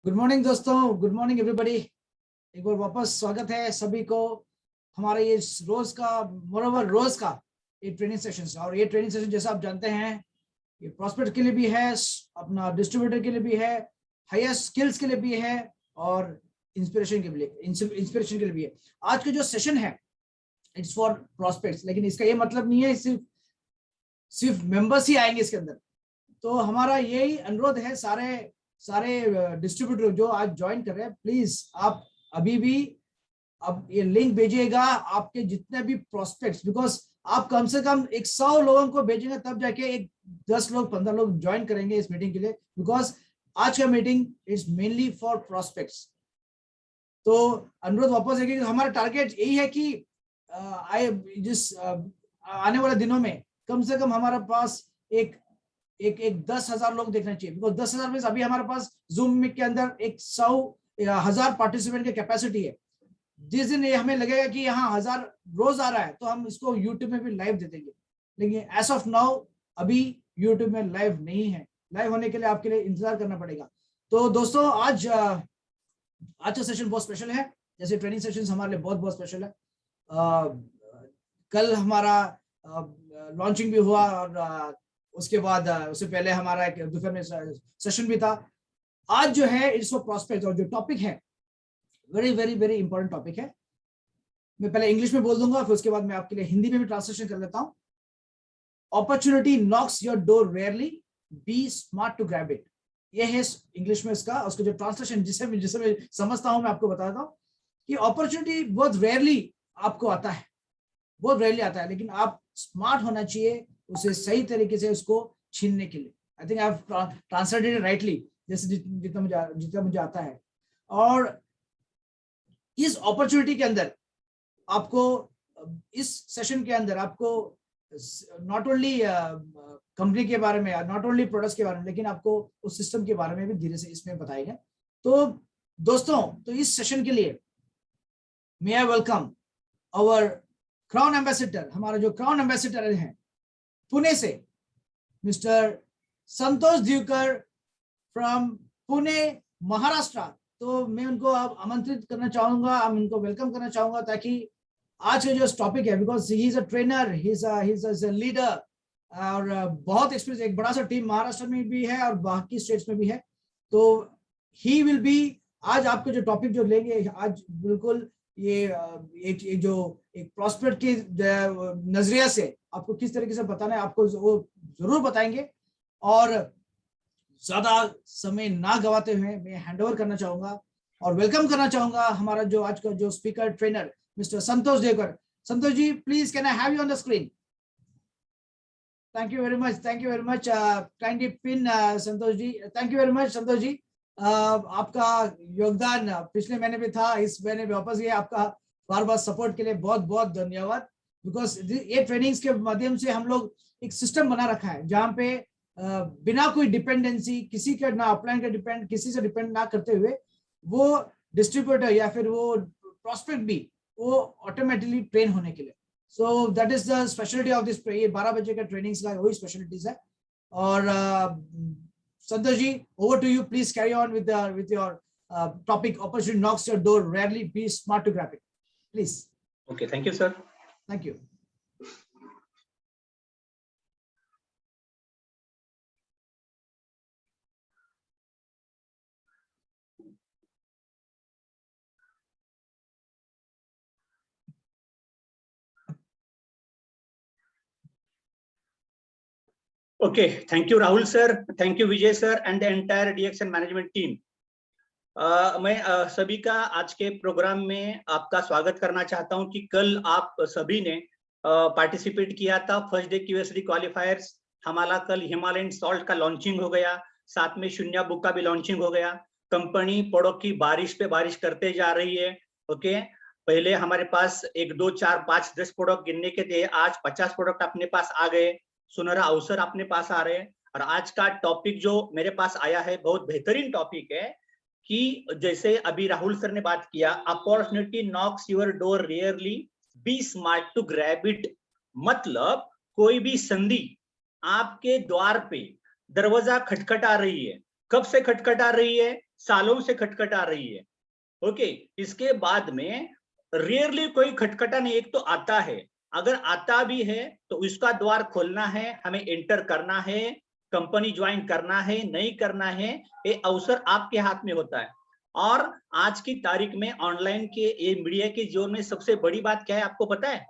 Good morning दोस्तों, good morning everybody. एक बार वापस स्वागत है सभी को हमारे ये रोज का ये ट्रेनिंग सेशन। और ये ट्रेनिंग सेशन जैसा आप जानते हैं ये प्रॉस्पेक्ट के लिए भी है, अपना डिस्ट्रीब्यूटर के लिए भी है, हायर स्किल्स के लिए भी है और इंस्पिरेशन के लिए भी है। आज का जो सेशन है इट्स फॉर प्रॉस्पेक्ट्स, लेकिन इसका ये मतलब नहीं है सिर्फ मेंबर्स ही आएंगे इसके अंदर। तो हमारा यही अनुरोध है सारे डिस्ट्रीब्यूटर जो आज ज्वाइन कर रहे हैं, प्लीज आप अभी भी अब ये लिंक भेजिएगा आपके जितने भी प्रोस्पेक्ट्स, बिकॉज आप कम से कम 100 लोगों को भेजेंगे तब जाके एक 10 लोग 15 लोग ज्वाइन करेंगे इस मीटिंग के लिए, बिकॉज आज का meeting is mainly for prospects. तो अनुरोध वापस है कि हमारा टारगेट यही है कि आने वाले दिनों में कम से कम हमारे पास एक 10,000 लोग देखना चाहिए, बिकॉज 10,000 में अभी हमारे पास जूम के अंदर 100,000 पार्टिसिपेंट की कैपेसिटी है। जिस दिन ये हमें लगेगा कि यहाँ 1000 रोज आ रहा है तो हम इसको यूट्यूब में भी लाइव दे देंगे, लेकिन एज ऑफ नाउ अभी यूट्यूब में लाइव नहीं है। लाइव होने के लिए आपके लिए इंतजार करना पड़ेगा। तो दोस्तों आज का सेशन बहुत स्पेशल है, जैसे ट्रेनिंग सेशन हमारे लिए बहुत स्पेशल है। कल हमारा लॉन्चिंग भी हुआ और उसके बाद उससे पहले हमारा एक दोपहर में सेशन भी था। आज जो है इट्स फॉर प्रॉस्पेक्ट और जो टॉपिक है very very very important topic है। मैं पहले इंग्लिश में बोल दूंगा, फिर उसके बाद मैं आपके लिए हिंदी में भी ट्रांसलेशन कर लेता हूं। Opportunity knocks your door rarely, be smart to grab it. ये है इंग्लिश में उसका जो ट्रांसलेशन जिसे मैं समझता हूं मैं आपको बताता हूं कि अपॉर्चुनिटी बहुत रेयरली आपको आता है, बहुत रेयरली आता है, लेकिन आप स्मार्ट होना चाहिए उसे सही तरीके से उसको छीनने के लिए। I think I have translated rightly, जैसे जितना मुझे आता है। और इस अपॉर्चुनिटी के अंदर आपको इस सेशन के अंदर आपको नॉट ओनली कंपनी के बारे में, नॉट ओनली प्रोडक्ट्स के बारे में, लेकिन आपको उस सिस्टम के बारे में भी धीरे से इसमें बताएगा। तो दोस्तों, तो इस सेशन के लिए may I welcome our crown ambassador. हमारा जो क्राउन एम्बेसडर हैं पुणे से, मिस्टर संतोष दिवकर फ्रॉम पुणे महाराष्ट्र। तो मैं उनको अब आमंत्रित करना चाहूंगा, हम उनको वेलकम करना चाहूंगा, ताकि आज का जो टॉपिक है, because he is a trainer, he is a leader और बहुत एक्सपीरियंस, एक बड़ा सा टीम महाराष्ट्र में भी है और बाकी स्टेट्स में भी है। तो ही विल बी आज आपको जो टॉपिक जो लेंगे आज, बिल्कुल ये एक प्रॉस्पेक्ट के नजरिया से आपको किस तरीके से बताना है आपको वो जरूर बताएंगे। और ज्यादा समय ना गवाते हुए मैं हैंडओवर करना चाहूंगा और वेलकम करना चाहूंगा हमारा जो आज का जो speaker trainer mister Santosh Devkar. Santosh ji, please can I have you on the screen? Thank you very much, thank you very much. Kindly pin Santosh ji. Thank you very much Santosh ji. आपका योगदान पिछले महीने भी था, इस महीने भी वापस गया। आपका बार बार सपोर्ट के लिए बहुत बहुत धन्यवाद। बिकॉज ये ट्रेनिंग्स के माध्यम से हम लोग एक सिस्टम बना रखा है जहाँ पे बिना कोई डिपेंडेंसी, किसी का ना अपलाइन का डिपेंड, किसी से डिपेंड ना करते हुए वो डिस्ट्रीब्यूटर या फिर वो प्रॉस्पेक्ट भी वो ऑटोमेटिकली ट्रेन होने के लिए। So that is the speciality of this. ये 12 बजे का ट्रेनिंग्स का वही स्पेशलिटीज है। और Santosh ji, over to you, please carry on with your topic, opportunity knocks your door rarely, be smart to grab it, please. Okay, thank you sir. Thank you. Okay, thank you Rahul sir, thank you Vijay sir and the entire DXN management team. मैं सभी का आज के programme में आपका स्वागत करना चाहता हूं कि कल आप सभी ने पार्टिसिपेट किया था फर्स्ट डे QSD क्वालिफायर्स। हमारा कल हिमालयन सॉल्ट का लॉन्चिंग हो गया, साथ में शून्य बुक का भी लॉन्चिंग हो गया। कंपनी प्रोडक्ट की बारिश पे बारिश करते जा रही है। ओके, पहले हमारे पास 1 2 4 5 10 प्रोडक्ट गिनने के थे, आज 50 प्रोडक्ट अपने पास आ गए। सुनहरा अवसर अपने पास आ रहे हैं। और आज का टॉपिक जो मेरे पास आया है बहुत बेहतरीन टॉपिक है कि जैसे अभी राहुल सर ने बात किया, opportunity knocks your door rarely, be smart to grab it. मतलब कोई भी संधि आपके द्वार पे दरवाजा खटखटा रही है, कब से खटखटा रही है? सालों से खटखटा रही है। ओके, इसके बाद में रेयरली कोई खटखटा नहीं, एक तो आता है, अगर आता भी है तो उसका द्वार खोलना है, हमें एंटर करना है, कंपनी ज्वाइन करना है, नहीं करना है, ये अवसर आपके हाथ में होता है। और आज की तारीख में ऑनलाइन के ये मीडिया के जोन में सबसे बड़ी बात क्या है आपको पता है?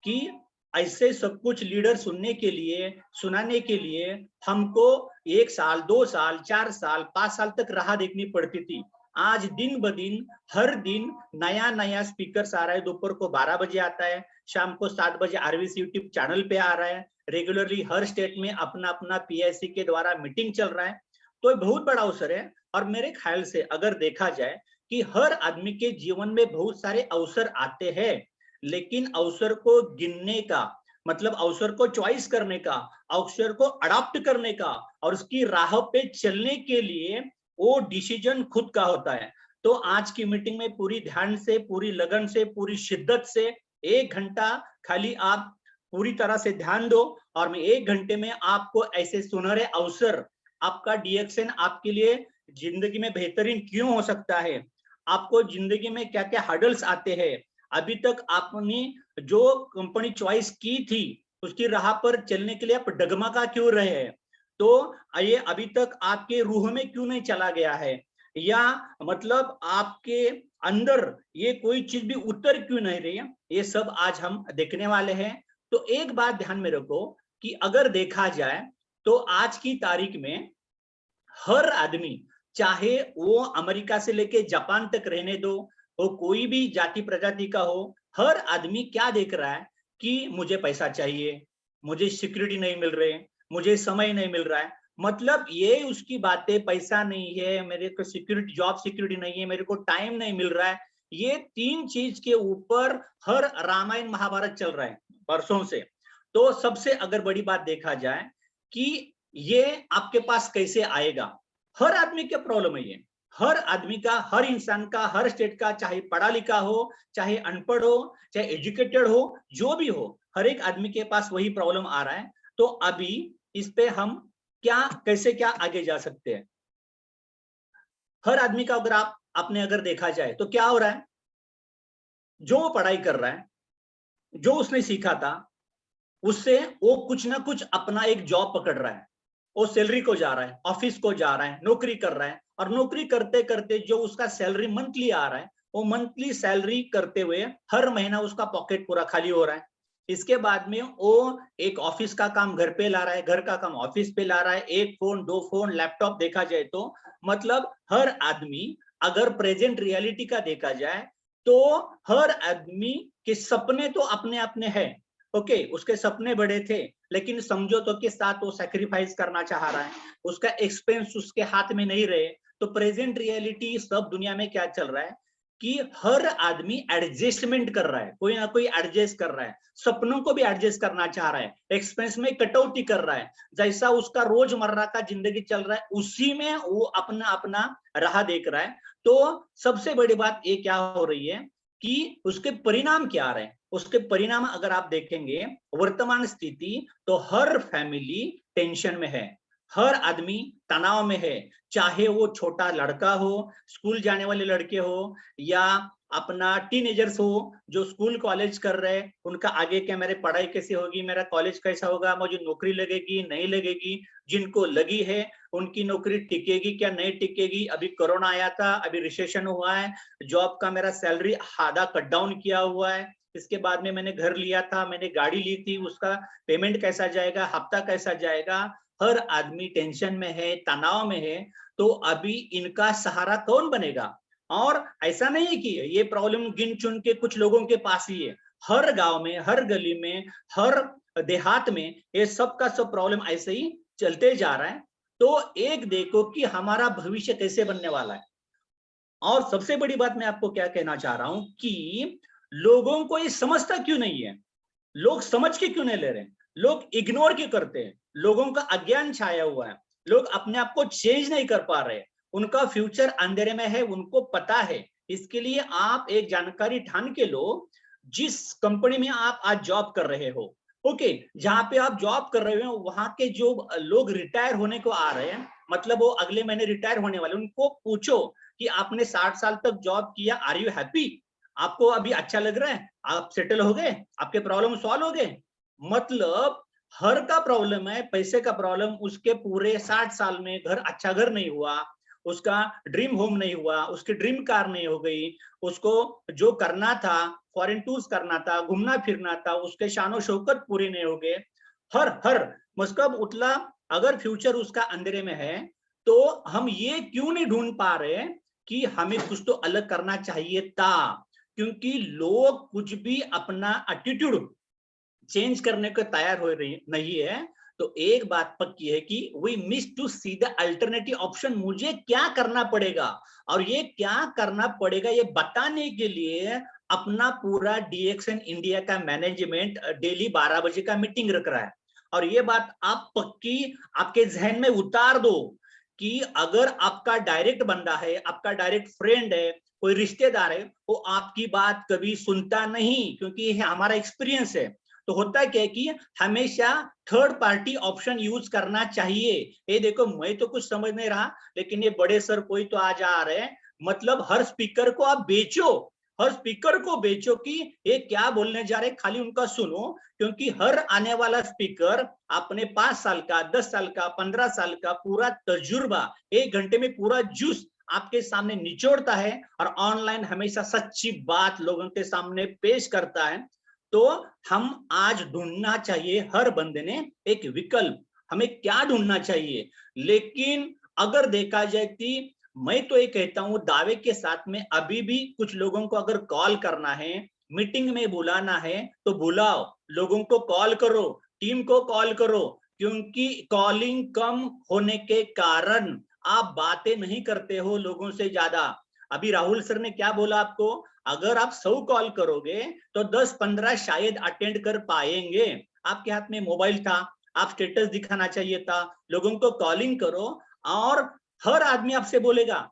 कि ऐसे सब कुछ लीडर सुनने के लिए, सुनाने के लिए हमको 1 साल, 2 साल, 4 साल, 5 साल तक राह देखनी पड़ती थी। आज दिन ब दिन, हर दिन नया नया स्पीकर्स आ रहा है। दोपहर को 12 बजे आता है, शाम को 7 बजे आरवीसी यूट्यूब चैनल पे आ रहा है। रेगुलरली हर स्टेट में अपना अपना पीआईसी के द्वारा मीटिंग चल रहा है। तो बहुत बड़ा अवसर है। और मेरे ख्याल से अगर देखा जाए कि हर आदमी के जीवन में बहुत सारे अवसर आते हैं, लेकिन अवसर को गिनने का मतलब अवसर को चॉइस करने का, अवसर को अडॉप्ट करने का और उसकी राह पे चलने के लिए वो डिसीजन खुद का होता है। तो आज की मीटिंग में पूरी ध्यान से, पूरी लगन से, पूरी शिद्दत से 1 घंटा खाली आप पूरी तरह से ध्यान दो और मैं 1 घंटे में आपको ऐसे सुनहरे अवसर, आपका डीएक्सएन आपके लिए जिंदगी में बेहतरीन क्यों हो सकता है, आपको जिंदगी में क्या क्या हर्डल्स आते हैं, अभी तक आपने जो कंपनी चॉइस की थी उसकी राह पर चलने के लिए आप डगमगा क्यों रहे हैं, तो ये अभी तक आपके रूह में क्यों नहीं चला गया है, या मतलब आपके अंदर ये कोई चीज भी उतर क्यों नहीं रही है, ये सब आज हम देखने वाले हैं। तो एक बात ध्यान में रखो कि अगर देखा जाए तो आज की तारीख में हर आदमी, चाहे वो अमेरिका से लेके जापान तक रहने दो, वो कोई भी जाति प्रजाति का हो, हर आदमी क्या देख रहा है कि मुझे पैसा चाहिए, मुझे सिक्योरिटी नहीं मिल रही, मुझे समय नहीं मिल रहा है। मतलब ये उसकी बातें, पैसा नहीं है, मेरे को सिक्योरिटी, जॉब सिक्योरिटी नहीं है, मेरे को टाइम नहीं मिल रहा है, ये 3 चीज के ऊपर हर रामायण महाभारत चल रहा है वर्षों से। तो सबसे अगर बड़ी बात देखा जाए कि ये आपके पास कैसे आएगा, हर आदमी का प्रॉब्लम है ये, हर आदमी का, हर इंसान का, हर स्टेट का, चाहे पढ़ा लिखा हो, चाहे अनपढ़ हो, चाहे एजुकेटेड हो, जो भी हो, हर एक आदमी के पास वही प्रॉब्लम आ रहा है। तो अभी इस पे हम क्या, कैसे क्या आगे जा सकते हैं? हर आदमी का अगर आपने अगर देखा जाए तो क्या हो रहा है, जो पढ़ाई कर रहा है, जो उसने सीखा था, उससे वो कुछ ना कुछ अपना एक जॉब पकड़ रहा है, वो सैलरी को जा रहा है, ऑफिस को जा रहा है, नौकरी कर रहा है, और नौकरी करते करते जो उसका सैलरी मंथली आ रहा है, वो मंथली सैलरी करते हुए हर महीना उसका पॉकेट पूरा खाली हो रहा है। इसके बाद में वो एक ऑफिस का काम घर पे ला रहा है, घर का काम ऑफिस पे ला रहा है, 1 फोन, 2 फोन, लैपटॉप देखा जाए तो मतलब हर आदमी, अगर प्रेजेंट रियलिटी का देखा जाए तो हर आदमी के सपने तो अपने अपने हैं। ओके, उसके सपने बड़े थे, लेकिन समझौतों के साथ वो सैक्रिफाइस करना चाह रहा है, उसका एक्सपेंस उसके हाथ में नहीं रहे। तो प्रेजेंट रियलिटी सब दुनिया में क्या चल रहा है कि हर आदमी एडजस्टमेंट कर रहा है, कोई ना कोई एडजस्ट कर रहा है, सपनों को भी एडजस्ट करना चाह रहा है, एक्सपेंस में कटौती कर रहा है, जैसा उसका रोजमर्रा का जिंदगी चल रहा है उसी में वो अपना अपना राह देख रहा है। तो सबसे बड़ी बात ये क्या हो रही है कि उसके परिणाम क्या आ रहे हैं। उसके परिणाम अगर आप देखेंगे वर्तमान स्थिति, तो हर फैमिली टेंशन में है, हर आदमी तनाव में है, चाहे वो छोटा लड़का हो, स्कूल जाने वाले लड़के हो, या अपना टीनेजर्स हो जो स्कूल कॉलेज कर रहे हैं, उनका आगे क्या, मेरे पढ़ाई कैसे होगी, मेरा कॉलेज कैसा होगा, मुझे नौकरी लगेगी नहीं लगेगी, जिनको लगी है उनकी नौकरी टिकेगी क्या नहीं टिकेगी, अभी कोरोना आया था, अभी रिसेशन हुआ है, जॉब का मेरा सैलरी आधा कट डाउन किया हुआ है, इसके बाद में मैंने घर लिया था, मैंने गाड़ी ली थी, उसका पेमेंट कैसा जाएगा, हफ्ता कैसा जाएगा, हर आदमी टेंशन में है, तनाव में है। तो अभी इनका सहारा कौन बनेगा? और ऐसा नहीं है कि ये प्रॉब्लम गिन चुन के कुछ लोगों के पास ही है, हर गांव में, हर गली में, हर देहात में ये सब का सब प्रॉब्लम ऐसे ही चलते जा रहा है। तो एक देखो कि हमारा भविष्य कैसे बनने वाला है। और सबसे बड़ी बात मैं आपको क्या कहना चाह रहा हूं कि लोगों को ये समझता क्यों नहीं है, लोग समझ के क्यों नहीं ले रहे, लोग इग्नोर क्यों करते हैं, लोगों का अज्ञान छाया हुआ है, लोग अपने आप को चेंज नहीं कर पा रहे, उनका फ्यूचर अंधेरे में है, उनको पता है। इसके लिए आप एक जानकारी ठान के लो, जिस कंपनी में आप आज जॉब कर रहे हो, ओके, जहाँ पे आप जॉब कर रहे हो वहां के जो लोग रिटायर होने को आ रहे हैं, मतलब वो अगले महीने रिटायर होने वाले, उनको पूछो कि आपने 60 साल तक जॉब किया, आर यू हैप्पी? आपको अभी अच्छा लग रहा है? आप सेटल हो गए? आपके प्रॉब्लम सॉल्व हो गए? मतलब हर का प्रॉब्लम है, पैसे का प्रॉब्लम, उसके पूरे 60 साल में अच्छा घर नहीं हुआ, उसका ड्रीम होम नहीं हुआ, उसकी ड्रीम कार नहीं हो गई, उसको जो करना था, फॉरेन टूर्स करना था, घूमना फिरना था, उसके शानो शौकत पूरे नहीं हो गए। हर हर मतलब उतला, अगर फ्यूचर उसका अंधेरे में है, तो हम ये क्यों नहीं ढूंढ पा रहे कि हमें कुछ तो अलग करना चाहिए था? क्योंकि लोग कुछ भी अपना एटीट्यूड चेंज करने को तैयार हो रही नहीं है। तो एक बात पक्की है कि we miss to see the alternative option. मुझे क्या करना पड़ेगा, और ये क्या करना पड़ेगा ये बताने के लिए अपना पूरा डीएक्सन इंडिया का मैनेजमेंट डेली 12 बजे का मीटिंग रख रहा है। और ये बात आप पक्की आपके जहन में उतार दो कि अगर आपका डायरेक्ट बंदा है, आपका डायरेक्ट फ्रेंड है, कोई रिश्तेदार है, वो आपकी बात कभी सुनता नहीं, क्योंकि ये हमारा एक्सपीरियंस है। तो होता क्या है कि हमेशा थर्ड पार्टी ऑप्शन यूज करना चाहिए। ये देखो, मैं तो कुछ समझ नहीं रहा, लेकिन ये बड़े सर कोई तो आज आ रहे हैं, मतलब हर स्पीकर को आप बेचो, हर स्पीकर को बेचो कि ये क्या बोलने जा रहे, खाली उनका सुनो। क्योंकि हर आने वाला स्पीकर अपने 5 साल का, 10 साल का, 15 साल का पूरा तजुर्बा 1 घंटे में पूरा जूस आपके सामने निचोड़ता है, और ऑनलाइन हमेशा सच्ची बात लोगों के सामने पेश करता है। तो हम आज ढूंढना चाहिए, हर बंदे ने एक विकल्प, हमें क्या ढूंढना चाहिए। लेकिन अगर देखा जाए कि मैं तो ये कहता हूं दावे के साथ में, अभी भी कुछ लोगों को अगर कॉल करना है, मीटिंग में बुलाना है, तो बुलाओ, लोगों को कॉल करो, टीम को कॉल करो। क्योंकि कॉलिंग कम होने के कारण आप बातें नहीं करते हो लोगों से ज्यादा। अभी राहुल सर ने क्या बोला आपको, अगर आप 100 कॉल करोगे तो 10-15 शायद अटेंड कर पाएंगे। आपके हाथ में मोबाइल था, आप स्टेटस दिखाना चाहिए था, लोगों को कॉलिंग करो। और हर आदमी आपसे बोलेगा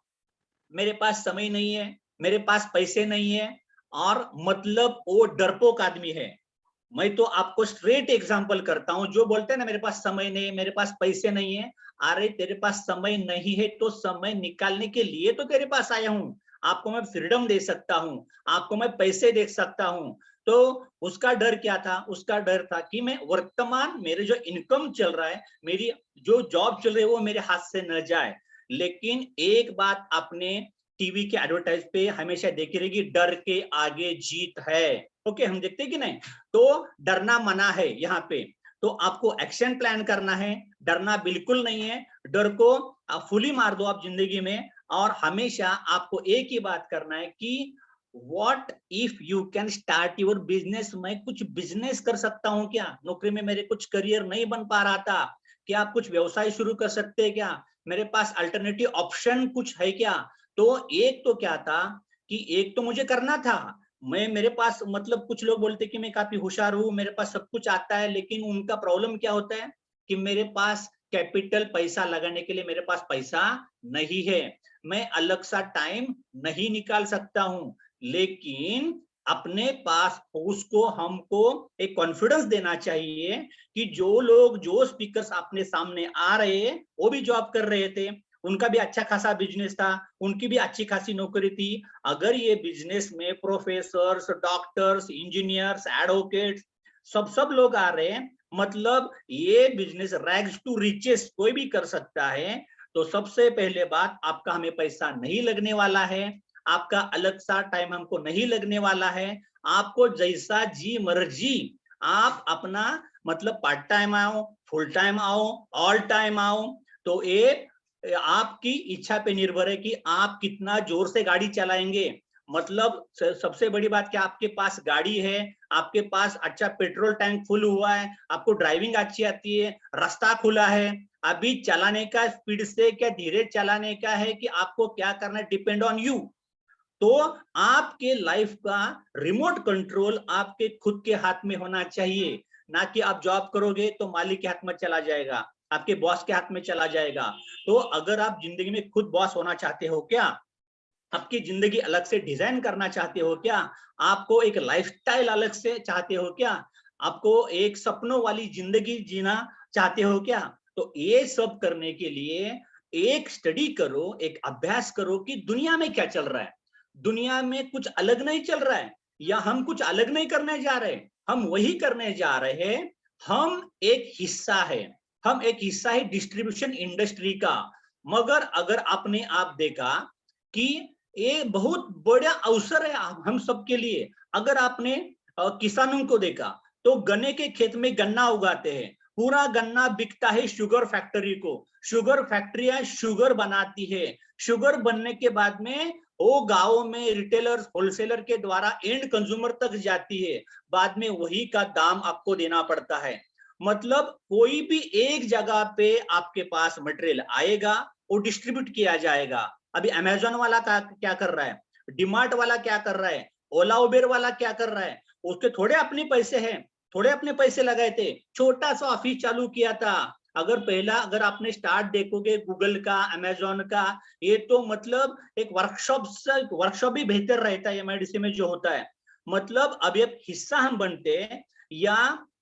मेरे पास समय नहीं है, मेरे पास पैसे नहीं है, और मतलब वो डरपोक आदमी है। मैं तो आपको स्ट्रेट एग्जांपल करता हूं, जो बोलते हैं ना मेरे पास समय नहीं है, मेरे पास पैसे नहीं है, अरे तेरे पास समय नहीं है तो समय निकालने के लिए तो तेरे पास आया हूं। आपको मैं फ्रीडम दे सकता हूं, आपको मैं पैसे दे सकता हूं। तो उसका डर क्या था, उसका डर था कि मैं वर्तमान मेरे जो इनकम चल रहा है, मेरी जो जॉब चल रही है वो मेरे हाथ से न जाए। लेकिन एक बात आपने टीवी के एडवर्टाइज पे हमेशा देखी रहेगी, डर के आगे जीत है। ओके, हम देखते हैं कि नहीं? तो डरना मना है यहाँ पे। तो आपको एक्शन प्लान करना है, डरना बिल्कुल नहीं है। डर को आप फुली मार दो आप जिंदगी में, और हमेशा आपको एक ही बात करना है कि what if you can start your business. मैं कुछ बिजनेस कर सकता हूँ क्या? नौकरी में मेरे कुछ करियर नहीं बन पा रहा था, क्या आप कुछ व्यवसाय शुरू कर सकते हैं क्या? मेरे पास अल्टरनेटिव ऑप्शन कुछ है क्या? तो एक तो क्या था कि एक तो मुझे करना था, मैं मेरे पास मतलब कुछ लोग बोलते कि मैं काफी होशियार हूँ, मेरे पास सब कुछ आता है, लेकिन उनका प्रॉब्लम क्या होता है कि मेरे पास कैपिटल पैसा लगाने के लिए मेरे पास पैसा नहीं है, मैं अलग सा टाइम नहीं निकाल सकता हूँ। लेकिन अपने पास उसको हमको एक कॉन्फिडेंस देना चाहिए कि जो लोग, जो स्पीकर्स अपने सामने आ रहे हैं, वो भी जॉब कर रहे थे, उनका भी अच्छा खासा बिजनेस था, उनकी भी अच्छी खासी नौकरी थी। अगर ये बिजनेस में प्रोफेसर्स, डॉक्टर्स, इंजीनियर्स, एडवोकेट्स, सब लोग आ रहे हैं, मतलब ये बिजनेस रैग्स टू रिचेस कोई भी कर सकता है। तो सबसे पहले बात, आपका हमें पैसा नहीं लगने वाला है, आपका अलग सा टाइम हमको नहीं लगने वाला है। आपको जैसा जी मर्जी आप अपना मतलब पार्ट टाइम आओ, फुल टाइम आओ, ऑल टाइम आओ। तो ये आपकी इच्छा पे निर्भर है कि आप कितना जोर से गाड़ी चलाएंगे। मतलब सबसे बड़ी बात कि आपके पास गाड़ी है, आपके पास अच्छा पेट्रोल टैंक फुल हुआ है, आपको ड्राइविंग अच्छी आती है, रास्ता खुला है। अभी चलाने का स्पीड से क्या धीरे चलाने का है कि आपको क्या करना है, डिपेंड ऑन यू। तो आपके लाइफ का रिमोट कंट्रोल आपके खुद के हाथ में होना चाहिए, ना कि आप जॉब करोगे तो मालिक के हाथ में चला जाएगा, आपके बॉस के हाथ में चला जाएगा। तो अगर आप जिंदगी में खुद बॉस होना चाहते हो क्या, आपकी जिंदगी अलग से डिजाइन करना चाहते हो क्या, आपको एक लाइफस्टाइल अलग से चाहते हो क्या, आपको एक सपनों वाली जिंदगी जीना चाहते हो क्या? तो ये सब करने के लिए एक स्टडी करो, एक अभ्यास करो कि दुनिया में क्या चल रहा है। दुनिया में कुछ अलग नहीं चल रहा है, या हम कुछ अलग नहीं करने जा रहे, हम वही करने जा रहे हैं। हम एक हिस्सा है, हम एक हिस्सा है डिस्ट्रीब्यूशन इंडस्ट्री का। मगर अगर आपने आप देखा कि ये बहुत बड़ा अवसर है हम सबके लिए। अगर आपने किसानों को देखा तो गन्ने के खेत में गन्ना उगाते हैं, पूरा गन्ना बिकता है शुगर फैक्ट्री को, शुगर फैक्ट्रियां शुगर बनाती है, शुगर बनने के बाद में वो गांवों में रिटेलर्स होलसेलर के द्वारा एंड कंज्यूमर तक जाती है, बाद में वही का दाम आपको देना पड़ता है। मतलब कोई भी एक जगह पे आपके पास मटेरियल आएगा, वो डिस्ट्रीब्यूट किया जाएगा। अभी अमेजोन वाला क्या कर रहा है, डीमार्ट वाला क्या कर रहा है, ओला उबेर वाला क्या कर रहा है, उसके थोड़े अपने पैसे हैं, थोड़े अपने पैसे लगाए थे, छोटा सा ऑफिस चालू किया था। अगर आपने स्टार्ट देखोगे गूगल का, अमेजोन का, ये तो मतलब एक वर्कशॉप भी बेहतर रहता है एमआईडीसी में जो होता है। मतलब अब एक हिस्सा हम बनते हैं। या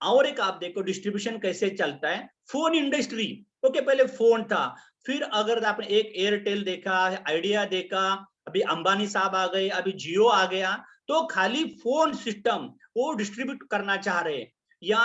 और एक आप देखो डिस्ट्रीब्यूशन कैसे चलता है, फोन इंडस्ट्री। ओके, पहले फोन था, फिर अगर आपने एक एयरटेल देखा, आइडिया देखा, अभी अंबानी साहब आ गए, अभी जियो आ गया, तो खाली फोन सिस्टम वो डिस्ट्रीब्यूट करना चाह रहे। या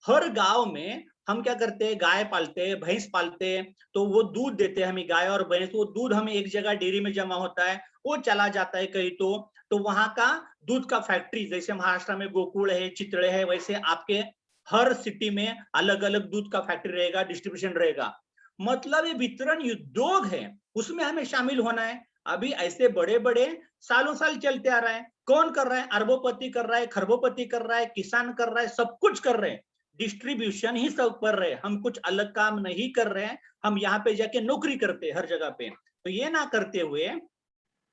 हर गांव में हम क्या करते हैं, गाय पालते हैं, भैंस पालते हैं, तो वो दूध देते हैं हमें, गाय और भैंस, वो दूध हमें एक जगह डेयरी में जमा होता है, वो चला जाता है कहीं। तो वहां का दूध का फैक्ट्री, जैसे महाराष्ट्र में गोकुल है, चितड़े है, वैसे आपके हर सिटी में अलग अलग दूध का फैक्ट्री रहेगा, डिस्ट्रीब्यूशन रहेगा। मतलब ये वितरण उद्योग है, उसमें हमें शामिल होना है। अभी ऐसे बड़े बड़े सालों साल चलते आ रहा है। कौन कर रहा है? अरबोपति कर रहा है, खरबोपति कर रहा है, किसान कर रहा है, सब कुछ कर रहे हैं, डिस्ट्रीब्यूशन ही सब कर रहे हैं। हम कुछ अलग काम नहीं कर रहे हैं, हम यहाँ पे जाके नौकरी करते हैं हर जगह पे। तो ये ना करते हुए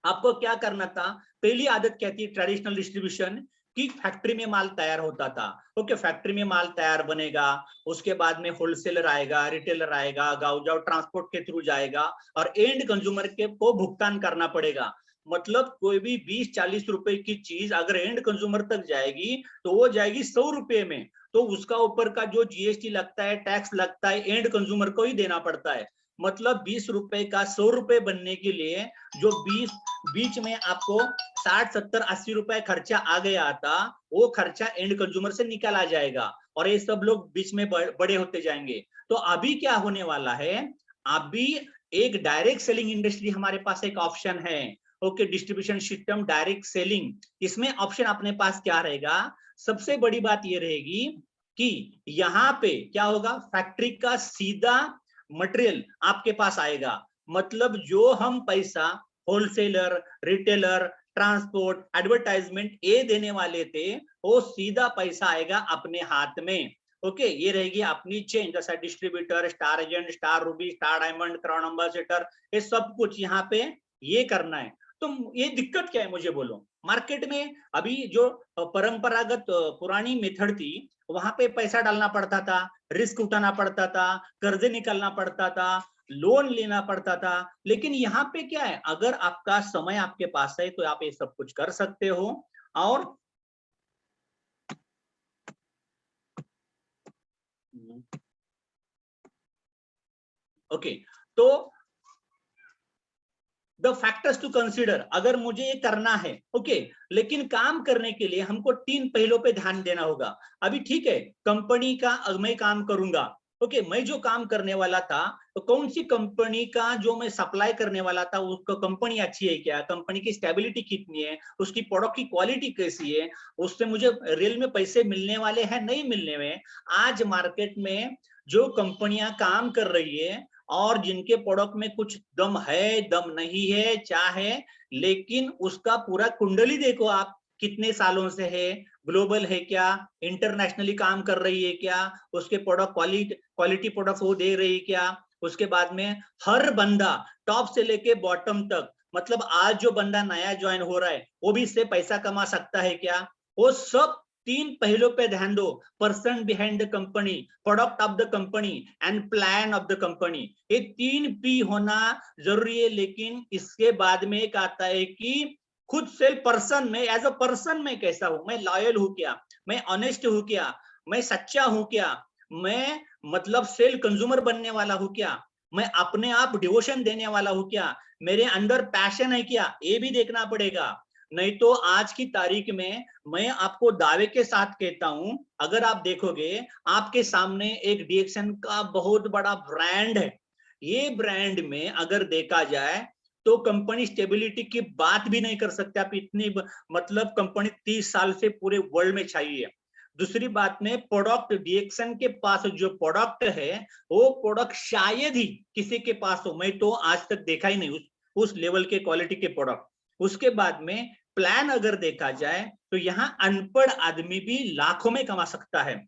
आपको क्या करना था, पहली आदत क्या थी ट्रेडिशनल डिस्ट्रीब्यूशन की, फैक्ट्री में माल तैयार होता था। ओके, फैक्ट्री में माल तैयार बनेगा, उसके बाद में होलसेलर आएगा, रिटेलर आएगा, गाँव जाओ ट्रांसपोर्ट के थ्रू जाएगा, और एंड कंज्यूमर के को भुगतान करना पड़ेगा। मतलब कोई भी 20-40 रुपए की चीज अगर एंड कंज्यूमर तक जाएगी तो वो जाएगी 100 रुपए में, तो उसका ऊपर का जो जीएसटी लगता है, टैक्स लगता है, एंड कंज्यूमर को ही देना पड़ता है। मतलब 20 रुपए का 100 रुपए बनने के लिए जो बीच में आपको 60, 70, 80 रुपए खर्चा आ गया था, वो खर्चा एंड कंज्यूमर से निकाला जाएगा, और ये सब लोग बीच में बड़े होते जाएंगे। तो अभी क्या होने वाला है, अभी एक डायरेक्ट सेलिंग इंडस्ट्री हमारे पास एक ऑप्शन है। Okay, distribution system, direct selling, इसमें ऑप्शन अपने पास क्या रहेगा, सबसे बड़ी बात ये रहेगी कि यहाँ पे क्या होगा, फैक्ट्री का सीधा मटेरियल आपके पास आएगा। मतलब जो हम पैसा होलसेलर, रिटेलर, ट्रांसपोर्ट, एडवर्टाइजमेंट ये देने वाले थे, वो सीधा पैसा आएगा अपने हाथ में। ओके, ये रहेगी अपनी चेन, जैसा distributor, star agent, star Ruby, star diamond, crown ambassador, ये सब कुछ यहाँ पे ये करना है। तो ये दिक्कत क्या है मुझे बोलो, मार्केट में अभी जो परंपरागत पुरानी मेथड थी, वहां पे पैसा डालना पड़ता था, रिस्क उठाना पड़ता था, कर्जे निकालना पड़ता था, लोन लेना पड़ता था। लेकिन यहाँ पे क्या है, अगर आपका समय आपके पास है तो आप ये सब कुछ कर सकते हो। और ओके, तो द फैक्टर्स टू कंसीडर, अगर मुझे ये करना है, ओके, लेकिन काम करने के लिए हमको 3 पहलों पे ध्यान देना होगा। अभी ठीक है, कंपनी का मैं काम करूंगा, ओके, मैं जो काम करने वाला था, तो कौन सी कंपनी का जो मैं सप्लाई करने वाला था, उसको कंपनी अच्छी है क्या, कंपनी की स्टेबिलिटी कितनी है, उसकी प्रोडक्ट की क्वालिटी कैसी है, उससे मुझे रियल में पैसे मिलने वाले हैं नहीं मिलने में। आज मार्केट में जो कंपनियां काम कर रही है और जिनके प्रोडक्ट में कुछ दम है, दम नहीं है, चाहे, लेकिन उसका पूरा कुंडली देखो आप, कितने सालों से है, ग्लोबल है क्या, इंटरनेशनली काम कर रही है क्या, उसके प्रोडक्ट क्वालिटी प्रोडक्ट वो दे रही है क्या। उसके बाद में हर बंदा टॉप से लेके बॉटम तक, मतलब आज जो बंदा नया ज्वाइन हो रहा है वो भी इससे पैसा कमा सकता है क्या, वो सब 3 पहलों पे ध्यान दो, person behind the company, product of the company and plan of the company. ये 3 पी होना जरूरी है। लेकिन इसके बाद में एक आता है कि खुद से पर्सन में, एज अ पर्सन मैं कैसा हूं, मैं लॉयल हूं क्या, मैं ऑनेस्ट हूं क्या, मैं सच्चा हूं क्या, मैं मतलब सेल कंज्यूमर बनने वाला हूं क्या, मैं अपने आप डिवोशन देने वाला हूं क्या, मेरे अंदर पैशन है क्या, ये भी देखना पड़ेगा। नहीं तो आज की तारीख में मैं आपको दावे के साथ कहता हूं, अगर आप देखोगे आपके सामने एक डीएक्शन का बहुत बड़ा ब्रांड है। ये ब्रांड में अगर देखा जाए तो कंपनी स्टेबिलिटी की बात भी नहीं कर सकते आप, इतनी मतलब कंपनी 30 साल से पूरे वर्ल्ड में छाई है। दूसरी बात में प्रोडक्ट, डीएक्शन के पास जो प्रोडक्ट है वो प्रोडक्ट शायद ही किसी के पास हो, मैं तो आज तक देखा ही नहीं उस लेवल के क्वालिटी के प्रोडक्ट। उसके बाद में प्लान अगर देखा जाए तो यहाँ अनपढ़ आदमी भी लाखों में कमा सकता है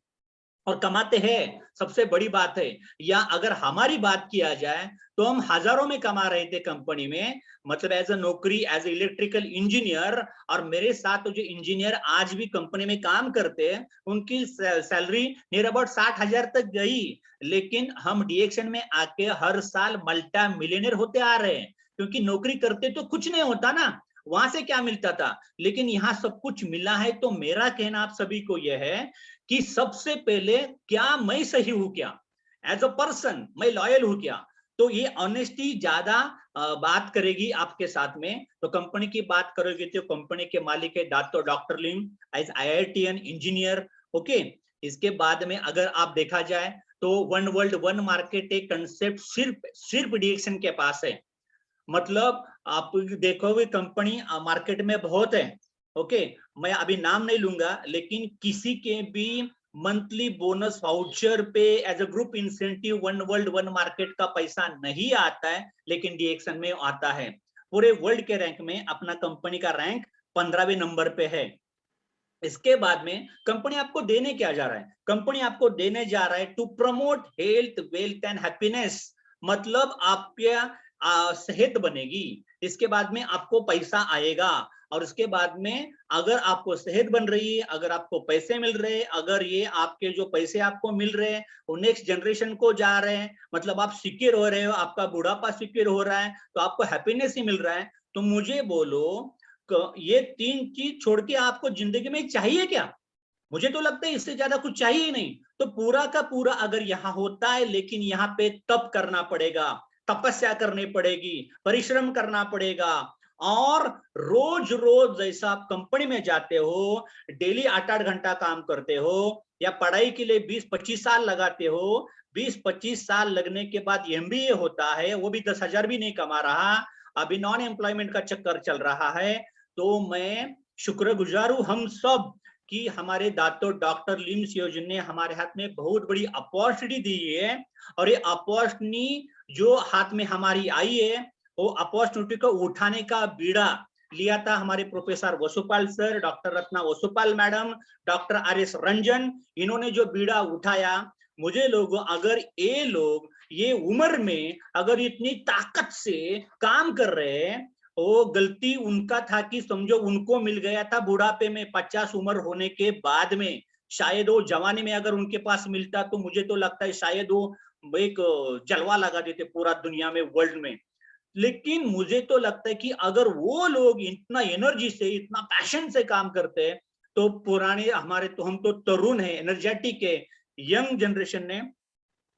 और कमाते हैं, सबसे बड़ी बात है। या अगर हमारी बात किया जाए तो हम हजारों में कमा रहे थे कंपनी में, मतलब एज अ नौकरी, एज इलेक्ट्रिकल इंजीनियर। और मेरे साथ जो इंजीनियर आज भी कंपनी में काम करते हैं उनकी सैलरी नियर अबाउट 60,000 तक गई, लेकिन हम डीएक्शन में आके हर साल मल्टा मिलियनर होते आ रहे हैं। क्योंकि नौकरी करते तो कुछ नहीं होता ना, वहां से क्या मिलता था, लेकिन यहाँ सब कुछ मिला है। तो मेरा कहना आप सभी को यह है कि सबसे पहले क्या मैं सही हूं, क्या एज अ पर्सन मैं लॉयल हूं क्या। तो ये ऑनेस्टी ज्यादा बात करेगी आपके साथ में। तो कंपनी की बात करोगे तो कंपनी के मालिक है डॉक्टर लिम एज IITian इंजीनियर। ओके, इसके बाद में अगर आप देखा जाए तो वन वर्ल्ड वन मार्केट एक कंसेप्ट सिर्फ डीएक्शन के पास है। मतलब आप देखोगे कंपनी मार्केट में बहुत है। ओके, मैं अभी नाम नहीं लूंगा, लेकिन किसी के भी monthly bonus voucher pay as a group incentive one world one market का पैसा नहीं आता है, लेकिन डीएक्शन में आता है। पूरे वर्ल्ड के रैंक में अपना कंपनी का रैंक 15वें नंबर पे है। इसके बाद में कंपनी आपको देने क्या जा रहा है, कंपनी आपको देने जा रहा है to promote health, wealth and happiness. मतलब आपके सेहत बनेगी, इसके बाद में आपको पैसा आएगा। और उसके बाद में अगर आपको सेहत बन रही है, अगर आपको पैसे मिल रहे हैं, अगर ये आपके जो पैसे आपको मिल रहे हैं वो नेक्स्ट जनरेशन को जा रहे हैं, मतलब आप सिक्योर हो रहे हो, आपका बुढ़ापा सिक्योर हो रहा है, तो आपको हैप्पीनेस ही मिल रहा है। तो मुझे बोलो ये 3 चीज छोड़ के आपको जिंदगी में चाहिए क्या? मुझे तो लगता है इससे ज्यादा कुछ चाहिए ही नहीं। तो पूरा का पूरा अगर यहाँ होता है, लेकिन यहाँ पे तप करना पड़ेगा, तपस्या करनी पड़ेगी, परिश्रम करना पड़ेगा। और रोज रोज जैसा आप कंपनी में जाते हो, डेली 8-8 घंटा काम करते हो, या पढ़ाई के लिए 20-25 साल लगाते हो, 20-25 साल लगने के बाद MBA होता है, वो भी 10,000 भी नहीं कमा रहा, अभी नॉन एम्प्लॉयमेंट का चक्कर चल रहा है। तो मैं शुक्रगुजार हूं हम सब कि हमारे डॉक्टर लिम्स योजना ने हमारे हाथ में बहुत बड़ी अपॉर्चुनिटी दी है। और ये अपॉर्चुनिटी जो हाथ में हमारी आई है, वो अपॉर्चुनिटी को उठाने का बीड़ा लिया था हमारे professor Vasupal sir, doctor Ratna Vasupal madam, doctor RS Ranjan. इन्होंने जो बीड़ा उठाया, मुझे लोगों अगर ये लोग ये उम्र में अगर इतनी ताकत से काम कर रहे हैं, वो गलती उनका था कि समझो उनको मिल गया था बुढ़ापे में 50 उम्र होने के बाद में। शायद वो जवानी में अगर उनके पास मिलता तो मुझे तो लगता है शायद वो एक जलवा लगा देते पूरा दुनिया में, वर्ल्ड में। लेकिन मुझे तो लगता है कि अगर वो लोग इतना एनर्जी से, इतना पैशन से काम करते हैं, तो पुराने हमारे तो हम तो तरुण है, एनर्जेटिक है, यंग जनरेशन ने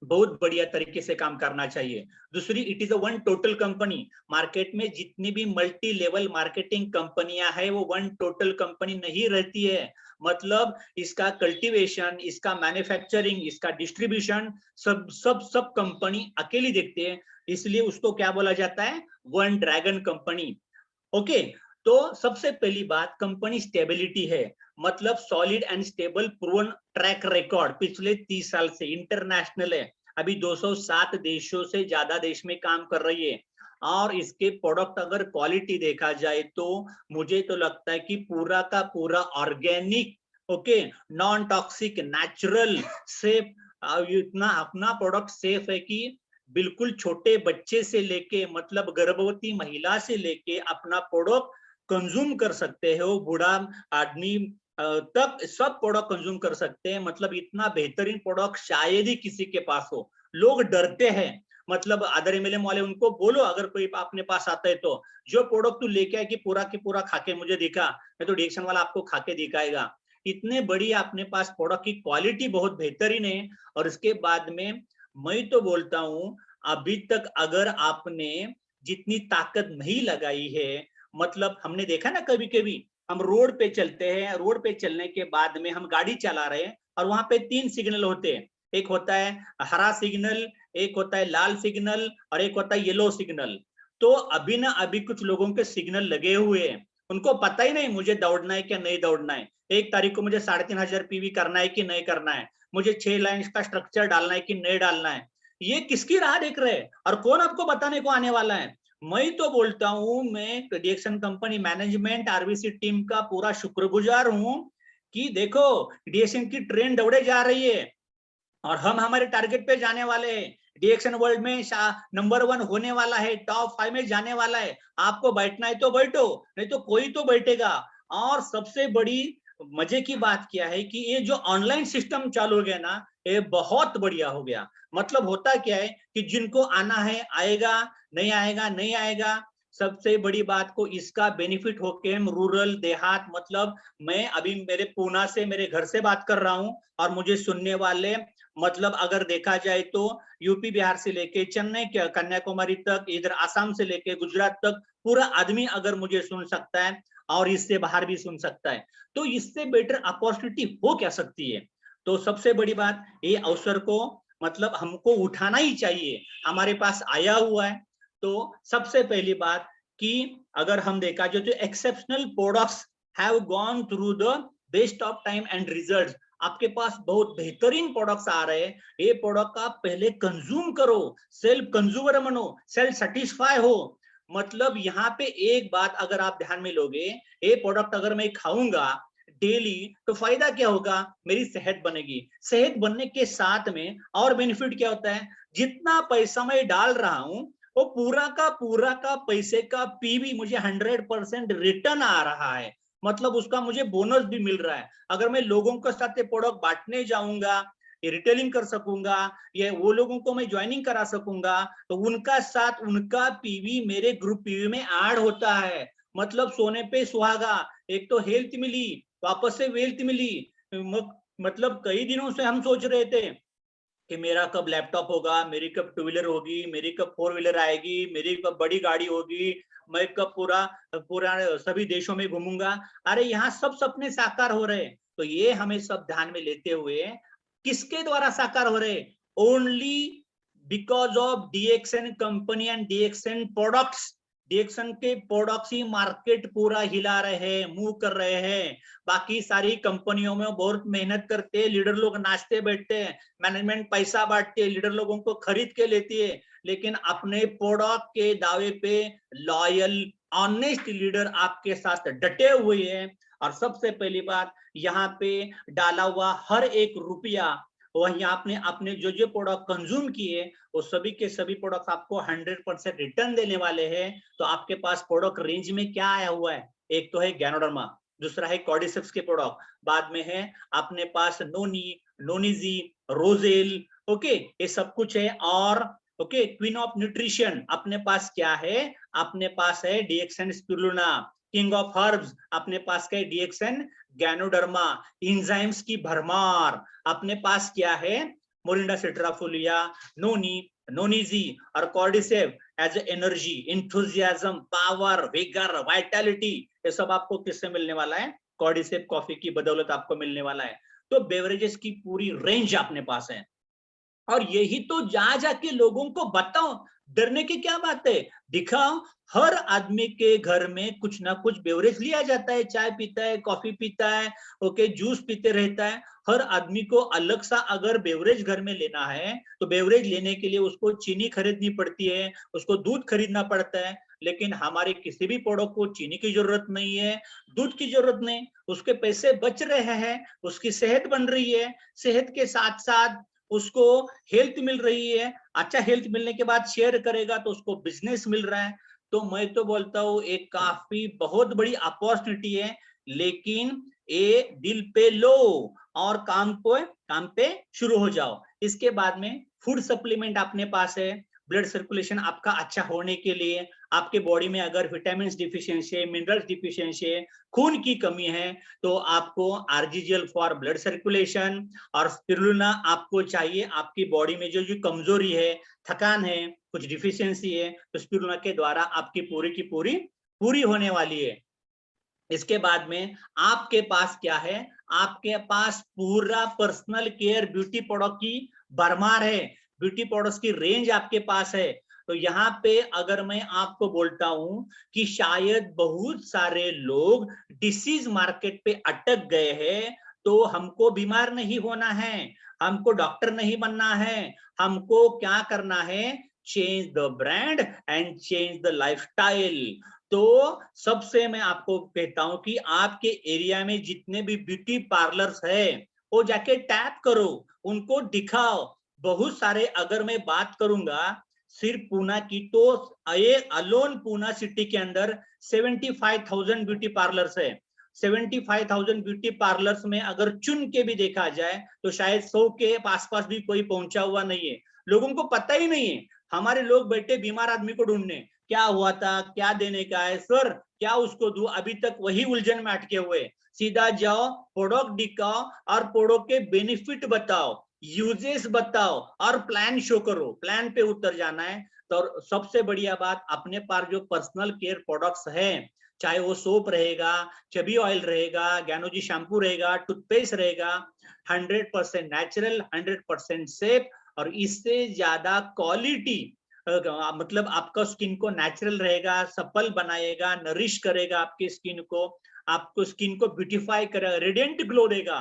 बहुत बढ़िया तरीके से काम करना चाहिए। दूसरी, it is a one total company. Market में जितनी भी मल्टी लेवल मार्केटिंग कंपनियां है वो वन टोटल कंपनी नहीं रहती है। मतलब इसका कल्टीवेशन, इसका मैन्युफैक्चरिंग, इसका डिस्ट्रीब्यूशन सब सब सब कंपनी अकेली देखते हैं, इसलिए उसको क्या बोला जाता है, वन ड्रैगन कंपनी। ओके, तो सबसे पहली बात कंपनी स्टेबिलिटी है, मतलब solid and stable proven track record पिछले 30 साल से इंटरनेशनल है। अभी 207 देशों से ज्यादा देश में काम कर रही है। और इसके प्रोडक्ट अगर क्वालिटी देखा जाए तो मुझे तो लगता है कि पूरा का पूरा organic, okay, non toxic, natural, safe. इतना अपना प्रोडक्ट सेफ है कि बिल्कुल छोटे बच्चे से लेके, मतलब गर्भवती महिला से लेके अपना प्रोडक्ट कंज्यूम कर सकते हो, बूढ़ा आदमी तक सब प्रोडक्ट कंज्यूम कर सकते हैं। मतलब इतना बेहतरीन प्रोडक्ट शायद ही किसी के पास हो। लोग डरते हैं, मतलब अदर MLM वाले उनको बोलो अगर कोई अपने पास आता है तो जो प्रोडक्ट तू लेके आए कि पूरा के पूरा खाके मुझे दिखा, मैं तो डीएक्शन वाला आपको खाके दिखाएगा। इतने बड़ी अपने पास प्रोडक्ट की क्वालिटी बहुत बेहतरीन है। और इसके बाद में मैं तो बोलता हूँ अभी तक अगर आपने जितनी ताकत नहीं लगाई है, मतलब हमने देखा ना कभी कभी हम रोड पे चलते हैं, रोड पे चलने के बाद में हम गाड़ी चला रहे हैं और वहां पे 3 सिग्नल होते हैं, एक होता है हरा सिग्नल, एक होता है लाल सिग्नल और एक होता है येलो सिग्नल। तो अभी ना अभी कुछ लोगों के सिग्नल लगे हुए हैं, उनको पता ही नहीं मुझे दौड़ना है क्या नहीं दौड़ना है, 1 तारीख को मुझे 3,500 पीवी करना है कि नहीं करना है, मुझे 6 लाइन का स्ट्रक्चर डालना है कि नहीं डालना है। ये किसकी राह देख रहे हैं और कौन आपको बताने को आने वाला है? मैं तो बोलता हूं मैं डीएक्सन कंपनी मैनेजमेंट आरबीसी टीम का पूरा शुक्रगुजार हूं कि देखो डीएक्सन की ट्रेन दौड़े जा रही है और हम हमारे टारगेट पे जाने वाले हैं। डीएक्सन वर्ल्ड में नंबर 1 होने वाला है, टॉप 5 में जाने वाला है। आपको बैठना है तो बैठो, नहीं तो कोई तो बैठेगा। और सबसे बड़ी मजे की बात क्या है कि ये जो ऑनलाइन सिस्टम चालू हो गया ना, ये बहुत बढ़िया हो गया। मतलब होता क्या है कि जिनको आना है आएगा, नहीं आएगा नहीं आएगा। सबसे बड़ी बात को इसका बेनिफिट होके हम रूरल देहात, मतलब मैं अभी मेरे पूना से मेरे घर से बात कर रहा हूं और मुझे सुनने वाले मतलब अगर देखा जाए तो यूपी बिहार से लेके चेन्नई कन्याकुमारी तक, इधर आसाम से लेके गुजरात तक पूरा आदमी अगर मुझे सुन सकता है और इससे बाहर भी सुन सकता है, तो इससे बेटर अपॉर्चुनिटी हो क्या सकती है। तो सबसे बड़ी बात ये अवसर को मतलब हमको उठाना ही चाहिए, हमारे पास आया हुआ है। तो सबसे पहली बात कि अगर हम देखा जाए तो exceptional products have gone through the best of time and results. आपके पास बहुत बेहतरीन प्रोडक्ट्स आ रहे हैं, ये प्रोडक्ट आप पहले कंज्यूम करो, सेल्फ कंज्यूमर बनो, सेल्फ सेटिस्फाई हो। मतलब यहाँ पे एक बात अगर आप ध्यान में लोगे, ये प्रोडक्ट अगर मैं खाऊंगा डेली तो फायदा क्या होगा, मेरी सेहत बनेगी। सेहत बनने के साथ में और बेनिफिट क्या होता है, जितना पैसा मैं डाल रहा हूं वो पूरा का पैसे का पीवी मुझे 100% रिटर्न आ रहा है। मतलब उसका मुझे बोनस भी मिल रहा है। अगर मैं लोगों के साथ प्रोडक्ट बांटने जाऊंगा, ये रिटेलिंग कर सकूंगा, ये वो लोगों को मैं ज्वाइनिंग करा सकूंगा, तो उनका साथ उनका पीवी मेरे ग्रुप पीवी में ऐड होता है। मतलब सोने पे सुहागा, एक तो हेल्थ मिली, वापस से वेल्थ मिली। मतलब कई दिनों से हम सोच रहे थे कि मेरा कब लैपटॉप होगा, मेरी कब 2 व्हीलर होगी, मेरी कब 4 व्हीलर आएगी, मेरी कब बड़ी गाड़ी होगी, मैं कब पूरा पूरा सभी देशों में घूमूंगा। अरे यहाँ सब सपने साकार हो रहे हैं। तो ये हमें सब ध्यान में लेते हुए किसके द्वारा साकार हो रहे, only because of DXN company and DXN products. DXN के प्रोडक्ट्स ही मार्केट पूरा हिला रहे हैं, मूव कर रहे हैं। बाकी सारी कंपनियों में बहुत मेहनत करते हैं, लीडर लोग नाचते बैठते हैं, मैनेजमेंट पैसा बांटती है, लीडर लोगों को खरीद के लेती है, लेकिन अपने प्रोडक्ट के दावे पे लॉयल ऑनेस्ट लीडर आपके साथ डटे हुए हैं। और सबसे पहली बात, यहाँ पे डाला हुआ हर एक रुपया वही आपने अपने जो जो प्रोडक्ट कंज्यूम किए वो सभी के सभी प्रोडक्ट आपको 100% रिटर्न देने वाले हैं। तो आपके पास प्रोडक्ट रेंज में क्या आया हुआ है, एक तो है गैनोडर्मा, दूसरा है कॉर्डिसेप्स के प्रोडक्ट, बाद में है अपने पास नोनी, नोनिजी, रोजेल, ओके ये सब कुछ है। और ओके क्वीन ऑफ न्यूट्रिशन अपने पास क्या है, अपने पास है डीएक्सन स्पिरुलिना। किंग ऑफ हर्ब्स अपने पास क्या है, डीएक्सन गैनोडर्मा। इंजाइम्स की भरमार अपने पास क्या है, मोरिंडा सिट्राफोलिया, नोनी, नोनीजी और cordyceps as energy, enthusiasm, power, vigour, vitality, ये सब आपको किससे मिलने वाला है, कॉर्डिसेप कॉफी की बदौलत आपको मिलने वाला है। तो बेवरेजेस की पूरी रेंज अपने पास है और यही तो जा जाके लोगों को बताओ, डरने की क्या बात है, दिखाओ। हर आदमी के घर में कुछ ना कुछ बेवरेज लिया जाता है, चाय पीता है, कॉफी पीता है, ओके जूस पीते रहता है। हर आदमी को अलग सा अगर बेवरेज घर में लेना है तो बेवरेज लेने के लिए उसको चीनी खरीदनी पड़ती है, उसको दूध खरीदना पड़ता है। लेकिन हमारे किसी भी प्रोडक्ट को चीनी की जरूरत नहीं है, दूध की जरूरत नहीं, उसके पैसे बच रहे हैं, उसकी सेहत बन रही है, सेहत के साथ साथ उसको हेल्थ मिल रही है। अच्छा हेल्थ मिलने के बाद शेयर करेगा तो उसको बिजनेस मिल रहा है। तो मैं तो बोलता हूँ एक काफी बहुत बड़ी अपॉर्चुनिटी है, लेकिन ये दिल पे लो और काम पे शुरू हो जाओ। इसके बाद में फूड सप्लीमेंट अपने पास है, ब्लड सर्कुलेशन आपका अच्छा होने के लिए, आपके बॉडी में अगर विटामिन डिफिशियंसी है, मिनरल्स डिफिशियंसी है, खून की कमी है, तो आपको आरजीजीएल फॉर ब्लड सर्कुलेशन और स्पिरुलिना आपको चाहिए आपकी बॉडी में जो कमजोरी है, थकान है, कुछ डिफिशियंसी है, तो स्पिरुलिना के द्वारा आपकी पूरी की पूरी होने वाली है। इसके बाद में आपके पास क्या है, आपके पास पूरा पर्सनल केयर ब्यूटी प्रोडक्ट की भरमार है, ब्यूटी प्रोडक्ट्स की रेंज आपके पास है। तो यहाँ पे अगर मैं आपको बोलता हूं कि शायद बहुत सारे लोग डिसीज मार्केट पे अटक गए हैं, तो हमको बीमार नहीं होना है, हमको डॉक्टर नहीं बनना है, हमको क्या करना है, change the brand and change the lifestyle. तो सबसे मैं आपको कहता हूं कि आपके एरिया में जितने भी ब्यूटी पार्लर्स है, वो जाके टैप करो, उनको दिखाओ। बहुत सारे, अगर मैं बात करूंगा सिर्फ पूना की, तो ये अलोन पूना सिटी के अंदर 75,000 ब्यूटी पार्लर्स है। 75,000 ब्यूटी पार्लर्स में अगर चुन के भी देखा जाए तो शायद 100 के आसपास भी कोई पहुंचा हुआ नहीं है। लोगों को पता ही नहीं है। हमारे लोग बैठे बीमार आदमी को ढूंढने, क्या हुआ था, क्या देने का है सर, क्या उसको दूं, अभी तक वही उलझन में अटके हुए। सीधा जाओ, प्रोडक्ट दिखाओ और प्रोडक्ट के बेनिफिट बताओ, यूजेस बताओ और प्लान शो करो, प्लान पे उतर जाना है। तो सबसे बढ़िया बात, अपने पास जो पर्सनल केयर प्रोडक्ट्स है, चाहे वो सोप रहेगा, चबी ऑयल रहेगा, ज्ञानोजी शैम्पू रहेगा, टूथपेस्ट रहेगा, 100% नेचुरल, 100% सेफ और इससे ज्यादा क्वालिटी, मतलब आपका स्किन को नेचुरल रहेगा, सपल बनाएगा, नरिश करेगा आपकी स्किन को, आपको स्किन को ब्यूटीफाई करेगा, रेडिएंट ग्लो देगा,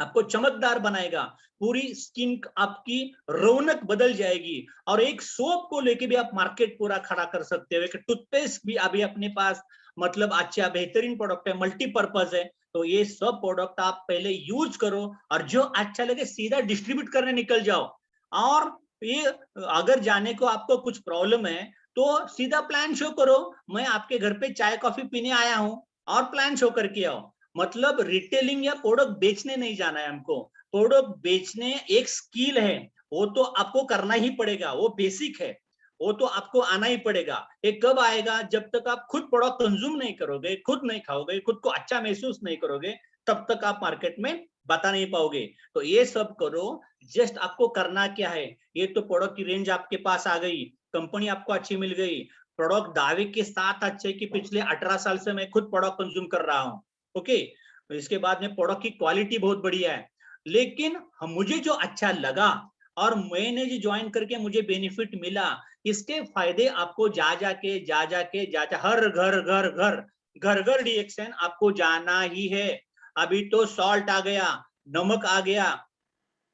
आपको चमकदार बनाएगा, पूरी स्किन आपकी रौनक बदल जाएगी। और एक सोप को लेके भी आप मार्केट पूरा खड़ा कर सकते हो। एक टूथपेस्ट भी अभी अपने पास, मतलब अच्छा बेहतरीन प्रोडक्ट है, मल्टीपर्पज है। तो ये सब प्रोडक्ट आप पहले यूज करो और जो अच्छा लगे सीधा डिस्ट्रीब्यूट करने निकल जाओ। और ये अगर जाने को आपको कुछ प्रॉब्लम है तो सीधा प्लान शो करो, मैं आपके घर पे चाय कॉफी पीने आया हूं और प्लान शो करके आओ। मतलब रिटेलिंग या प्रोडक्ट बेचने नहीं जाना है हमको, प्रोडक्ट बेचने एक स्किल है, वो तो आपको करना ही पड़ेगा, वो बेसिक है, वो तो आपको आना ही पड़ेगा। ये कब आएगा, जब तक आप खुद प्रोडक्ट कंज्यूम नहीं करोगे, खुद नहीं खाओगे, खुद को अच्छा महसूस नहीं करोगे, तब तक आप मार्केट में बता नहीं पाओगे। तो ये सब करो। जस्ट आपको करना क्या है, ये तो प्रोडक्ट की रेंज आपके पास आ गई, कंपनी आपको अच्छी मिल गई, प्रोडक्ट दावे के साथ अच्छे कि पिछले 18 साल से मैं खुद प्रोडक्ट कंज्यूम कर रहा हूँ। ओके, इसके बाद में प्रोडक्ट की क्वालिटी बहुत बढ़िया है, लेकिन मुझे जो अच्छा लगा और मैंने जो ज्वाइन करके मुझे बेनिफिट मिला, इसके फायदे आपको जा जा हर घर डिएक्शन आपको जाना ही है। अभी तो सॉल्ट आ गया, नमक आ गया।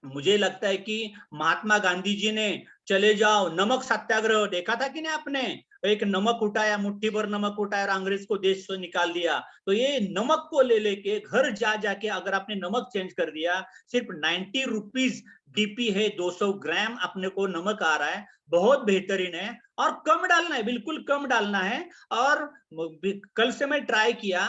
मुझे लगता है कि महात्मा गांधी जी ने चले जाओ नमक सत्याग्रह देखा था कि नहीं आपने, एक नमक उठाया, मुट्ठी भर नमक उठाया और अंग्रेज को देश से निकाल दिया। तो ये नमक को ले लेके घर जा जाके अगर आपने नमक चेंज कर दिया, सिर्फ 90 रुपीज डीपी है, 200 ग्राम अपने को नमक आ रहा है, बहुत बेहतरीन है। और कम डालना है, बिल्कुल कम डालना है। और कल से मैं ट्राई किया,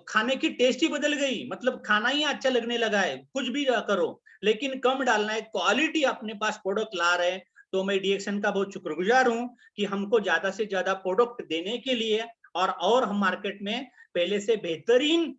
खाने की टेस्ट ही बदल गई, मतलब खाना ही अच्छा लगने लगा है, कुछ भी करो लेकिन कम डालना है, क्वालिटी अपने पास प्रोडक्ट ला रहे हैं। तो मैं डीएक्शन का बहुत शुक्रगुजार हूं कि हमको ज्यादा से ज्यादा प्रोडक्ट देने के लिए, और हम मार्केट में पहले से बेहतरीन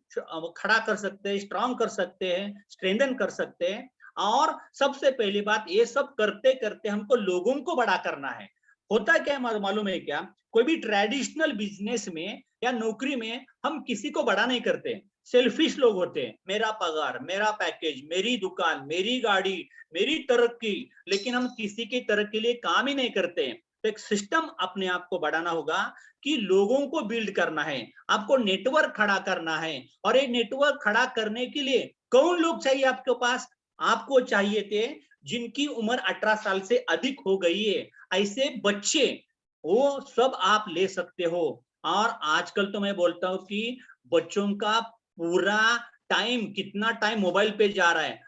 खड़ा कर सकते हैं, स्ट्रॉन्ग कर सकते हैं, स्ट्रेंथन कर सकते हैं। और सबसे पहली बात, ये सब करते करते हमको लोगों को बड़ा करना है। होता क्या मालूम है क्या, कोई भी ट्रेडिशनल बिजनेस में या नौकरी में हम किसी को बड़ा नहीं करते, सेल्फिश लोग होते हैं, मेरा पगार, मेरा पैकेज, मेरी दुकान, मेरी गाड़ी, मेरी तरक्की, लेकिन हम किसी की तरक्की के लिए काम ही नहीं करते। तो एक सिस्टम अपने आप को बढ़ाना होगा कि लोगों को बिल्ड करना है, आपको नेटवर्क खड़ा करना है। और ये नेटवर्क खड़ा करने के लिए कौन लोग चाहिए आपके पास, आपको चाहिए थे जिनकी उम्र 18 साल से अधिक हो गई है, ऐसे बच्चे, वो सब आप ले सकते हो। और आजकल तो मैं बोलता हूं कि बच्चों का पूरा टाइम, कितना टाइम मोबाइल पे जा रहा है।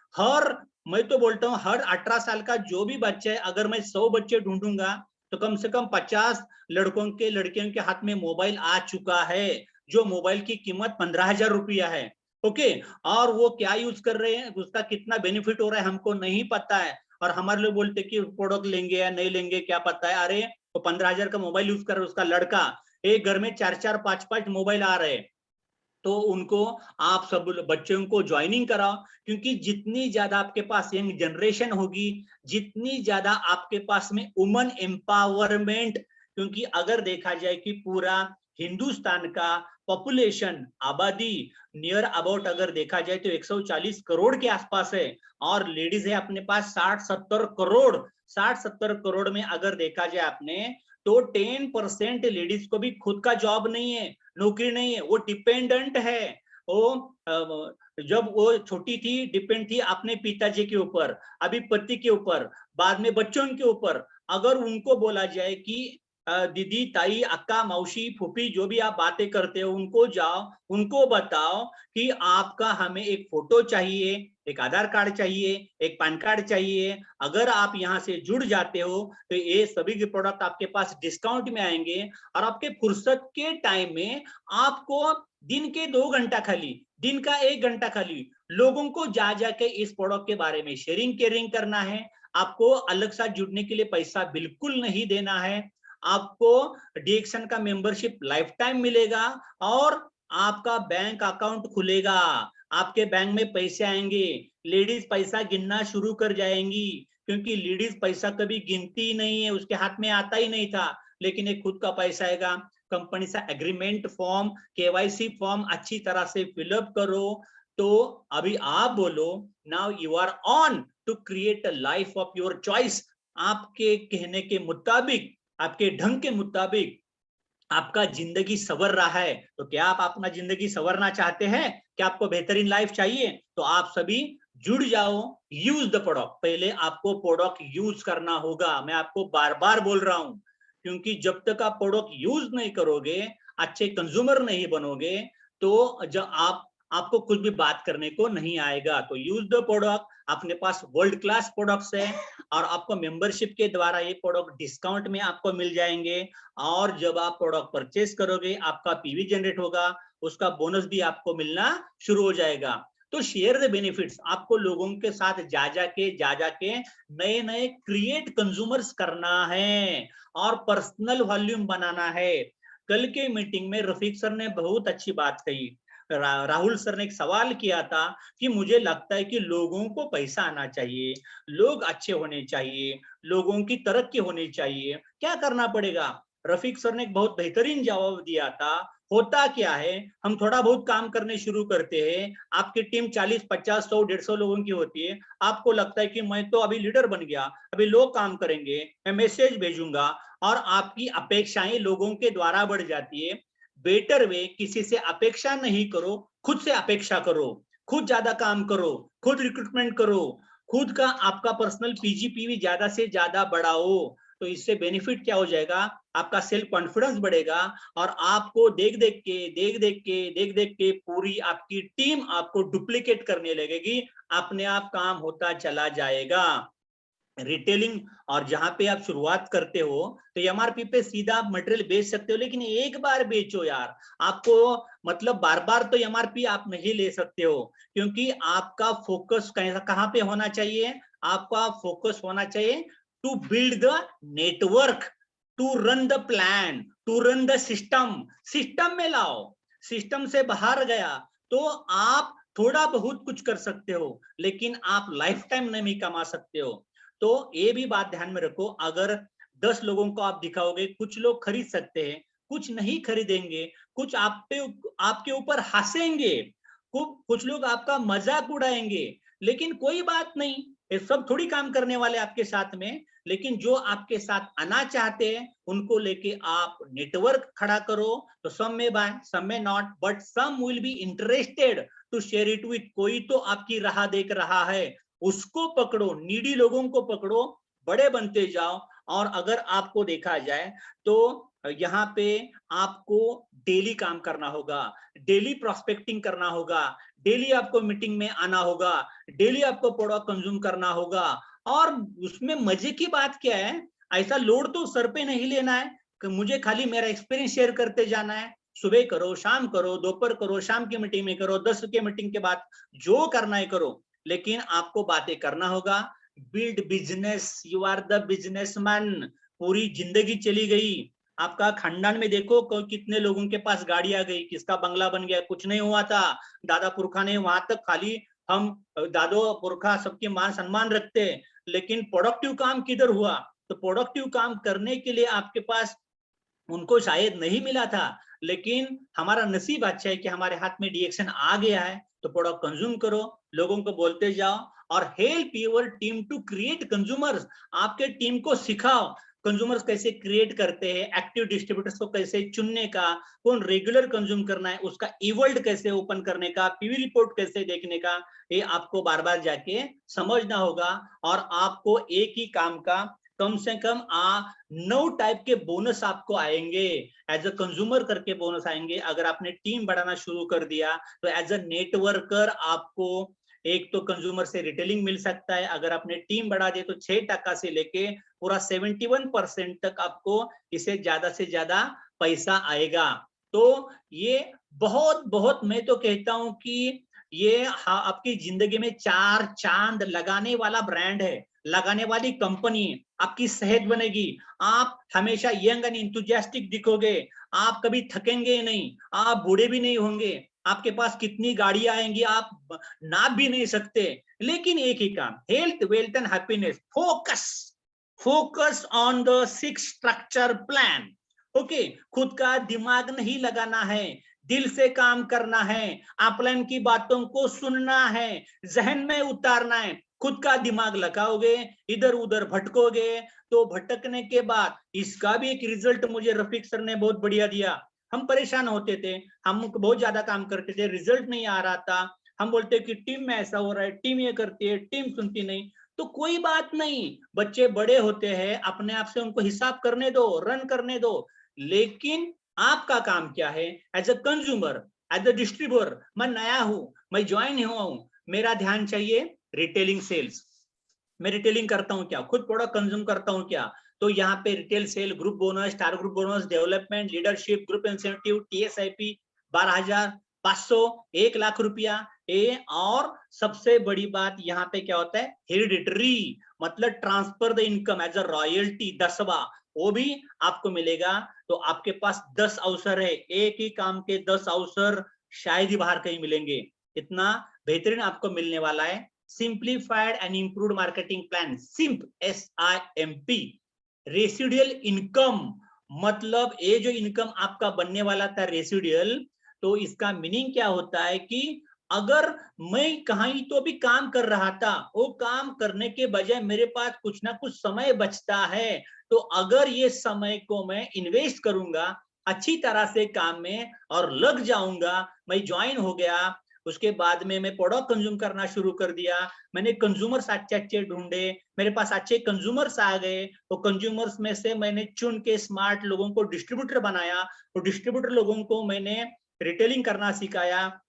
मैं तो बोलता हूँ हर 18 साल का जो भी बच्चा है, अगर मैं 100 बच्चे ढूंढूंगा तो कम से कम 50 लड़कियों के हाथ में मोबाइल आ चुका है, जो मोबाइल की कीमत 15,000 रुपया है। ओके, और वो क्या यूज कर रहे हैं, उसका कितना बेनिफिट हो रहा है हमको नहीं पता है। और हमारे लोग बोलते कि प्रोडक्ट लेंगे या नहीं लेंगे क्या पता है। अरे वो 15,000 का मोबाइल यूज कर रहा है उसका लड़का, एक घर में 4-4 5-5 मोबाइल आ रहे हैं, तो उनको आप सब बच्चों को ज्वाइनिंग कराओ, क्योंकि जितनी ज्यादा आपके पास यंग जनरेशन होगी, जितनी ज्यादा आपके पास में वुमन एम्पावरमेंट, क्योंकि अगर देखा जाए कि पूरा हिंदुस्तान का पॉपुलेशन आबादी नियर अबाउट अगर देखा जाए तो 140 करोड़ के आसपास है, और लेडीज है अपने पास 60-70 करोड़। 60-70 करोड़ में अगर देखा जाए आपने तो 10% लेडीज को भी खुद का जॉब नहीं है, नौकरी नहीं है, वो डिपेंडेंट है। वो जब वो छोटी थी डिपेंड थी अपने पिताजी के ऊपर, अभी पति के ऊपर, बाद में बच्चों के ऊपर। अगर उनको बोला जाए कि दीदी, ताई, अक्का, मौसी, फूफी, जो भी आप बातें करते हो उनको जाओ, उनको बताओ कि आपका हमें एक फोटो चाहिए, एक आधार कार्ड चाहिए, एक पैन कार्ड चाहिए। अगर आप यहाँ से जुड़ जाते हो तो ये सभी के प्रोडक्ट आपके पास डिस्काउंट में आएंगे, और आपके फुर्सत के टाइम में आपको दिन के 2 घंटा खाली, दिन का 1 घंटा खाली लोगों को जा जाके इस प्रोडक्ट के बारे में शेयरिंग केयरिंग करना है। आपको अलग सा जुड़ने के लिए पैसा बिल्कुल नहीं देना है। आपको डीएक्शन का मेंबरशिप लाइफ टाइम मिलेगा, और आपका बैंक अकाउंट खुलेगा, आपके बैंक में पैसे आएंगे, लेडीज पैसा गिनना शुरू कर जाएंगी, क्योंकि लेडीज पैसा कभी गिनती नहीं है, उसके हाथ में आता ही नहीं था, लेकिन एक खुद का पैसा आएगा। कंपनी से एग्रीमेंट फॉर्म, केवाईसी फॉर्म अच्छी तरह से फिलअप करो। तो अभी आप बोलो, now you are on to create a life of your choice. आपके कहने के मुताबिक, आपके ढंग के मुताबिक आपका जिंदगी सवर रहा है, तो क्या आप अपना जिंदगी सवरना चाहते हैं? क्या आपको बेहतरीन लाइफ चाहिए? तो आप सभी जुड़ जाओ, यूज द प्रोडक्ट। पहले आपको प्रोडक्ट यूज करना होगा, मैं आपको बार बार बोल रहा हूं, क्योंकि जब तक आप प्रोडक्ट यूज नहीं करोगे, अच्छे कंज्यूमर नहीं बनोगे, तो जब आपको कुछ भी बात करने को नहीं आएगा। तो यूज द प्रोडक्ट। अपने पास वर्ल्ड क्लास प्रोडक्ट्स है, और आपको मेंबरशिप के द्वारा ये प्रोडक्ट डिस्काउंट में आपको मिल जाएंगे, और जब आप प्रोडक्ट परचेस करोगे आपका पीवी जनरेट होगा, उसका बोनस भी आपको मिलना शुरू हो जाएगा। तो शेयर द बेनिफिट्स। आपको लोगों के साथ जा जाके नए नए क्रिएट कंज्यूमर्स करना है, और पर्सनल वॉल्यूम बनाना है। कल के मीटिंग में रफीक सर ने बहुत अच्छी बात कही। राहुल सर ने एक सवाल किया था कि मुझे लगता है कि लोगों को पैसा आना चाहिए, लोग अच्छे होने चाहिए, लोगों की तरक्की होनी चाहिए, क्या करना पड़ेगा? रफीक सर ने एक बहुत बेहतरीन जवाब दिया था। होता क्या है, हम थोड़ा बहुत काम करने शुरू करते हैं, आपकी टीम 40, 50, 100, 150 लोगों की होती है, आपको लगता है कि मैं तो अभी लीडर बन गया, अभी लोग काम करेंगे, मैं मैसेज भेजूंगा, और आपकी अपेक्षाएं लोगों के द्वारा बढ़ जाती है। बेटर वे, किसी से अपेक्षा नहीं करो, खुद से अपेक्षा करो, खुद ज्यादा काम करो, खुद रिक्रूटमेंट करो, खुद का आपका पर्सनल पीजीपीवी ज्यादा से ज्यादा बढ़ाओ। तो इससे बेनिफिट क्या हो जाएगा, आपका सेल्फ कॉन्फिडेंस बढ़ेगा, और आपको देख देख के पूरी आपकी टीम आपको डुप्लीकेट करने लगेगी, अपने आप काम होता चला जाएगा। रिटेलिंग, और जहां पे आप शुरुआत करते हो तो एमआरपी पे सीधा आप मटेरियल बेच सकते हो, लेकिन एक बार बेचो यार, आपको मतलब बार बार तो एमआरपी आप नहीं ले सकते हो, क्योंकि आपका फोकस कहां पे होना चाहिए? आपका फोकस होना चाहिए to build the network, to run the plan, to run the system. System में लाओ, सिस्टम से बाहर गया तो आप थोड़ा बहुत कुछ कर सकते हो, लेकिन आप लाइफ टाइम नहीं कमा सकते हो। तो ये भी बात ध्यान में रखो, अगर 10 लोगों को आप दिखाओगे, कुछ लोग खरीद सकते हैं, कुछ नहीं खरीदेंगे, कुछ आपके ऊपर हंसेंगे, कुछ लोग आपका मजाक उड़ाएंगे, लेकिन कोई बात नहीं, ये सब थोड़ी काम करने वाले आपके साथ में। लेकिन जो आपके साथ आना चाहते हैं उनको लेके आप नेटवर्क खड़ा करो। तो सम में buy, some may not, but some will be interested to share it with. कोई तो आपकी राह देख रहा है, उसको पकड़ो, नीडी लोगों को पकड़ो, बड़े बनते जाओ। और अगर आपको देखा जाए तो यहाँ पे आपको डेली काम करना होगा, डेली प्रोस्पेक्टिंग करना होगा, डेली आपको मीटिंग में आना होगा, डेली आपको प्रोडक्ट कंज्यूम करना होगा। और उसमें मजे की बात क्या है, ऐसा लोड तो सर पे नहीं लेना है कि मुझे खाली मेरा एक्सपीरियंस शेयर करते जाना है। सुबह करो, शाम करो, दोपहर करो, शाम की मीटिंग में करो, 10 के मीटिंग के बाद जो करना है करो, लेकिन आपको बातें करना होगा, build business, you are the businessman. पूरी जिंदगी चली गई, आपका खानदान में देखो कितने लोगों के पास गाड़ी आ गई, किसका बंगला बन गया, कुछ नहीं हुआ था। दादा पुरखा ने वहां तक खाली हम दादो पुरखा सबके मान सम्मान रखते, लेकिन प्रोडक्टिव काम किधर हुआ? तो प्रोडक्टिव काम करने के लिए आपके पास उनको शायद नहीं मिला था, लेकिन हमारा नसीब अच्छा है कि हमारे हाथ में डीएक्शन आ गया है। तो प्रोडक्ट कंज्यूम करो, लोगों को बोलते जाओ और help your team to create consumers. आपके टीम को सिखाओ कंज्यूमर्स कैसे क्रिएट करते हैं, एक्टिव डिस्ट्रीब्यूटर्स को कैसे चुनने का, कौन रेगुलर कंज्यूम करना है, उसका ईवर्ल्ड कैसे ओपन करने का, पीवी रिपोर्ट कैसे देखने का, ये आपको बार बार जाके समझना होगा। और आपको एक ही काम का कम से कम 9 टाइप के बोनस आपको आएंगे, एज अ कंज्यूमर करके बोनस आएंगे। अगर आपने टीम बढ़ाना शुरू कर दिया तो एज अ नेटवर्कर आपको एक तो कंज्यूमर से रिटेलिंग मिल सकता है, अगर आपने टीम बढ़ा दिए तो 6% से लेके पूरा 71% तक आपको इसे ज्यादा से ज्यादा पैसा आएगा। तो ये बहुत बहुत मैं तो कहता हूं कि ये आपकी जिंदगी में 4 चांद लगाने वाला ब्रांड है, लगाने वाली कंपनी है। आपकी सेहत बनेगी, आप हमेशा यंग एंड इंथुजियास्टिक दिखोगे, आप कभी थकेंगे नहीं, आप बूढ़े भी नहीं होंगे। आपके पास कितनी गाड़ियां आएंगी आप नाप भी नहीं सकते। लेकिन एक ही काम, health wealth and happiness, focus on the 6 structure plan. Okay, खुद का दिमाग नहीं लगाना है, दिल से काम करना है, अपलाइन की बातों को सुनना है, जहन में उतारना है। खुद का दिमाग लगाओगे, इधर उधर भटकोगे, तो भटकने के बाद इसका भी एक रिजल्ट मुझे रफीक सर ने बहुत बढ़िया दिया। हम परेशान होते थे, हम बहुत ज्यादा काम करते थे, रिजल्ट नहीं आ रहा था, हम बोलते कि टीम में ऐसा हो रहा है, टीम ये करती है, टीम सुनती नहीं। तो कोई बात नहीं, बच्चे बड़े होते हैं, अपने आप से उनको हिसाब करने दो, रन करने दो। लेकिन आपका काम क्या है? As a consumer, as a distributor, मैं नया हूं, मैं ज्वाइन हुआ हूं, मेरा ध्यान चाहिए रिटेलिंग सेल्स। मैं रिटेलिंग करता हूं क्या, खुद प्रोडक्ट कंज्यूम करता हूं क्या? तो यहाँ पे retail sale, group bonus, star group bonus, development, leadership, group incentive, TSIP 12,500, 1,00,000 रुपया। और सबसे बड़ी बात यहाँ पे क्या होता है, हेरिडिटरी, मतलब transfer the income as a royalty 10वां, वो भी आपको मिलेगा। तो आपके पास 10 अवसर है, एक ही काम के 10 अवसर शायद ही बाहर कहीं मिलेंगे, इतना बेहतरीन आपको मिलने वाला है। Simplified and improved marketing plan, सिंप, SIMP। Residual income, मतलब ये जो इनकम आपका बनने वाला था रेसिडुअल, तो इसका मीनिंग क्या होता है कि अगर मैं कहीं तो भी काम कर रहा था, वो काम करने के बजाय मेरे पास कुछ ना कुछ समय बचता है, तो अगर ये समय को मैं इन्वेस्ट करूंगा अच्छी तरह से काम में और लग जाऊंगा, मैं ज्वाइन हो गया, उसके बाद में मैं प्रोडक्ट कंज्यूम करना शुरू कर दिया, मैंने कंज्यूमर्स अच्छे अच्छे ढूंढे, मेरे पास अच्छे कंज्यूमर्स आ गए, तो कंज्यूमर्स में से मैंने चुन के स्मार्ट लोगों को डिस्ट्रीब्यूटर बनाया, तो डिस्ट्रीब्यूटर लोगों को मैंने रिटेलिंग करना सिखाया,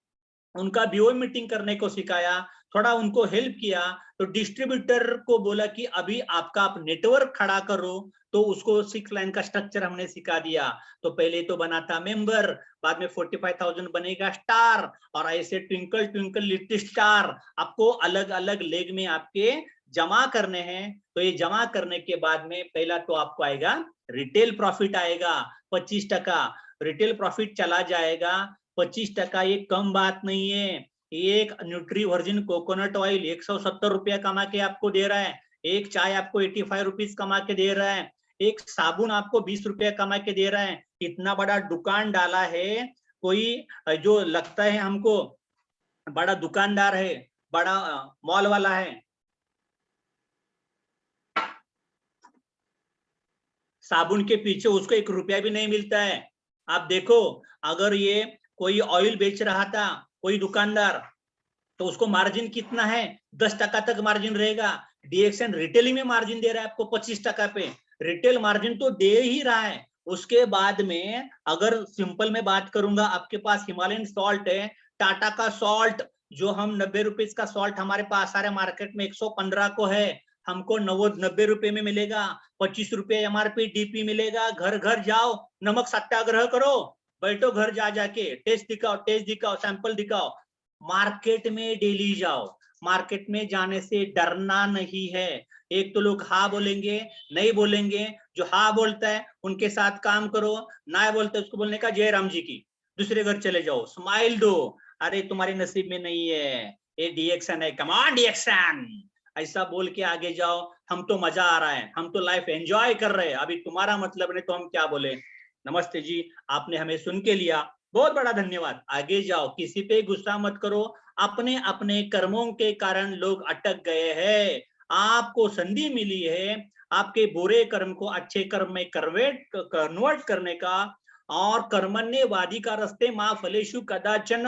उनका बीओ मीटिंग करने को सिखाया, थोड़ा उनको हेल्प किया। तो डिस्ट्रीब्यूटर को बोला कि अभी आपका आप नेटवर्क खड़ा करो, तो उसको 6 लाइन का स्ट्रक्चर हमने सिखा दिया। तो पहले तो बना था मेंबर, बाद में 45,000 बनेगा स्टार, और ऐसे ट्विंकल ट्विंकल लिटिल स्टार आपको अलग अलग लेग में आपके जमा करने हैं। तो ये जमा करने के बाद में पहला तो आपको आएगा रिटेल प्रॉफिट आएगा 25%, रिटेल प्रॉफिट चला जाएगा 25%। ये कम बात नहीं है, एक न्यूट्री वर्जिन कोकोनट ऑयल 170 रुपया कमा के आपको दे रहा है, एक चाय आपको 85 रुपीज कमा के दे रहा है, एक साबुन आपको 20 रुपया कमा के दे रहा है। इतना बड़ा दुकान डाला है, कोई जो लगता है हमको बड़ा दुकानदार है, बड़ा मॉल वाला है, साबुन के पीछे उसको 1 रुपया भी नहीं मिलता है। आप देखो, अगर ये कोई ऑयल बेच रहा था कोई दुकानदार, तो उसको मार्जिन कितना है, 10% तक मार्जिन रहेगा। डीएक्शन रिटेलिंग में मार्जिन दे रहा है आपको 25% पे, रिटेल मार्जिन तो दे ही रहा है। उसके बाद में अगर सिंपल में बात करूंगा, आपके पास हिमालयन सॉल्ट है, टाटा का सॉल्ट, जो हम 90 रुपीज का सॉल्ट हमारे पास सारे मार्केट में 115 को है, हमको 90 रुपए में मिलेगा, 25 रुपए MRP DP मिलेगा। घर घर जाओ, नमक सत्याग्रह करो, बैठो घर जा जाके, टेस्ट दिखाओ, सैंपल दिखाओ, मार्केट में डेली जाओ, मार्केट में जाने से डरना नहीं है। एक तो लोग हाँ बोलेंगे, नहीं बोलेंगे, जो हाँ बोलता है उनके साथ काम करो, ना बोलता है उसको बोलने का जय राम जी की, दूसरे घर चले जाओ, स्माइल दो, अरे तुम्हारे नसीब में नहीं है, ये डीएक्शन है, कम ऑन डीएक्शन, ऐसा बोल के आगे जाओ। हम तो मजा आ रहा है, हम तो लाइफ एंजॉय कर रहे हैं, अभी तुम्हारा मतलब नहीं तो हम क्या बोले। नमस्ते जी, आपने हमें सुन के लिया, बहुत बड़ा धन्यवाद, आगे जाओ, किसी पे गुस्सा मत करो। अपने अपने कर्मों के कारण लोग अटक गए हैं, आपको संधि मिली है आपके बुरे कर्म को अच्छे कर्म में कन्वर्ट करने का, और कर्मण्यवादी का रस्ते मां फलेषु कदाचन,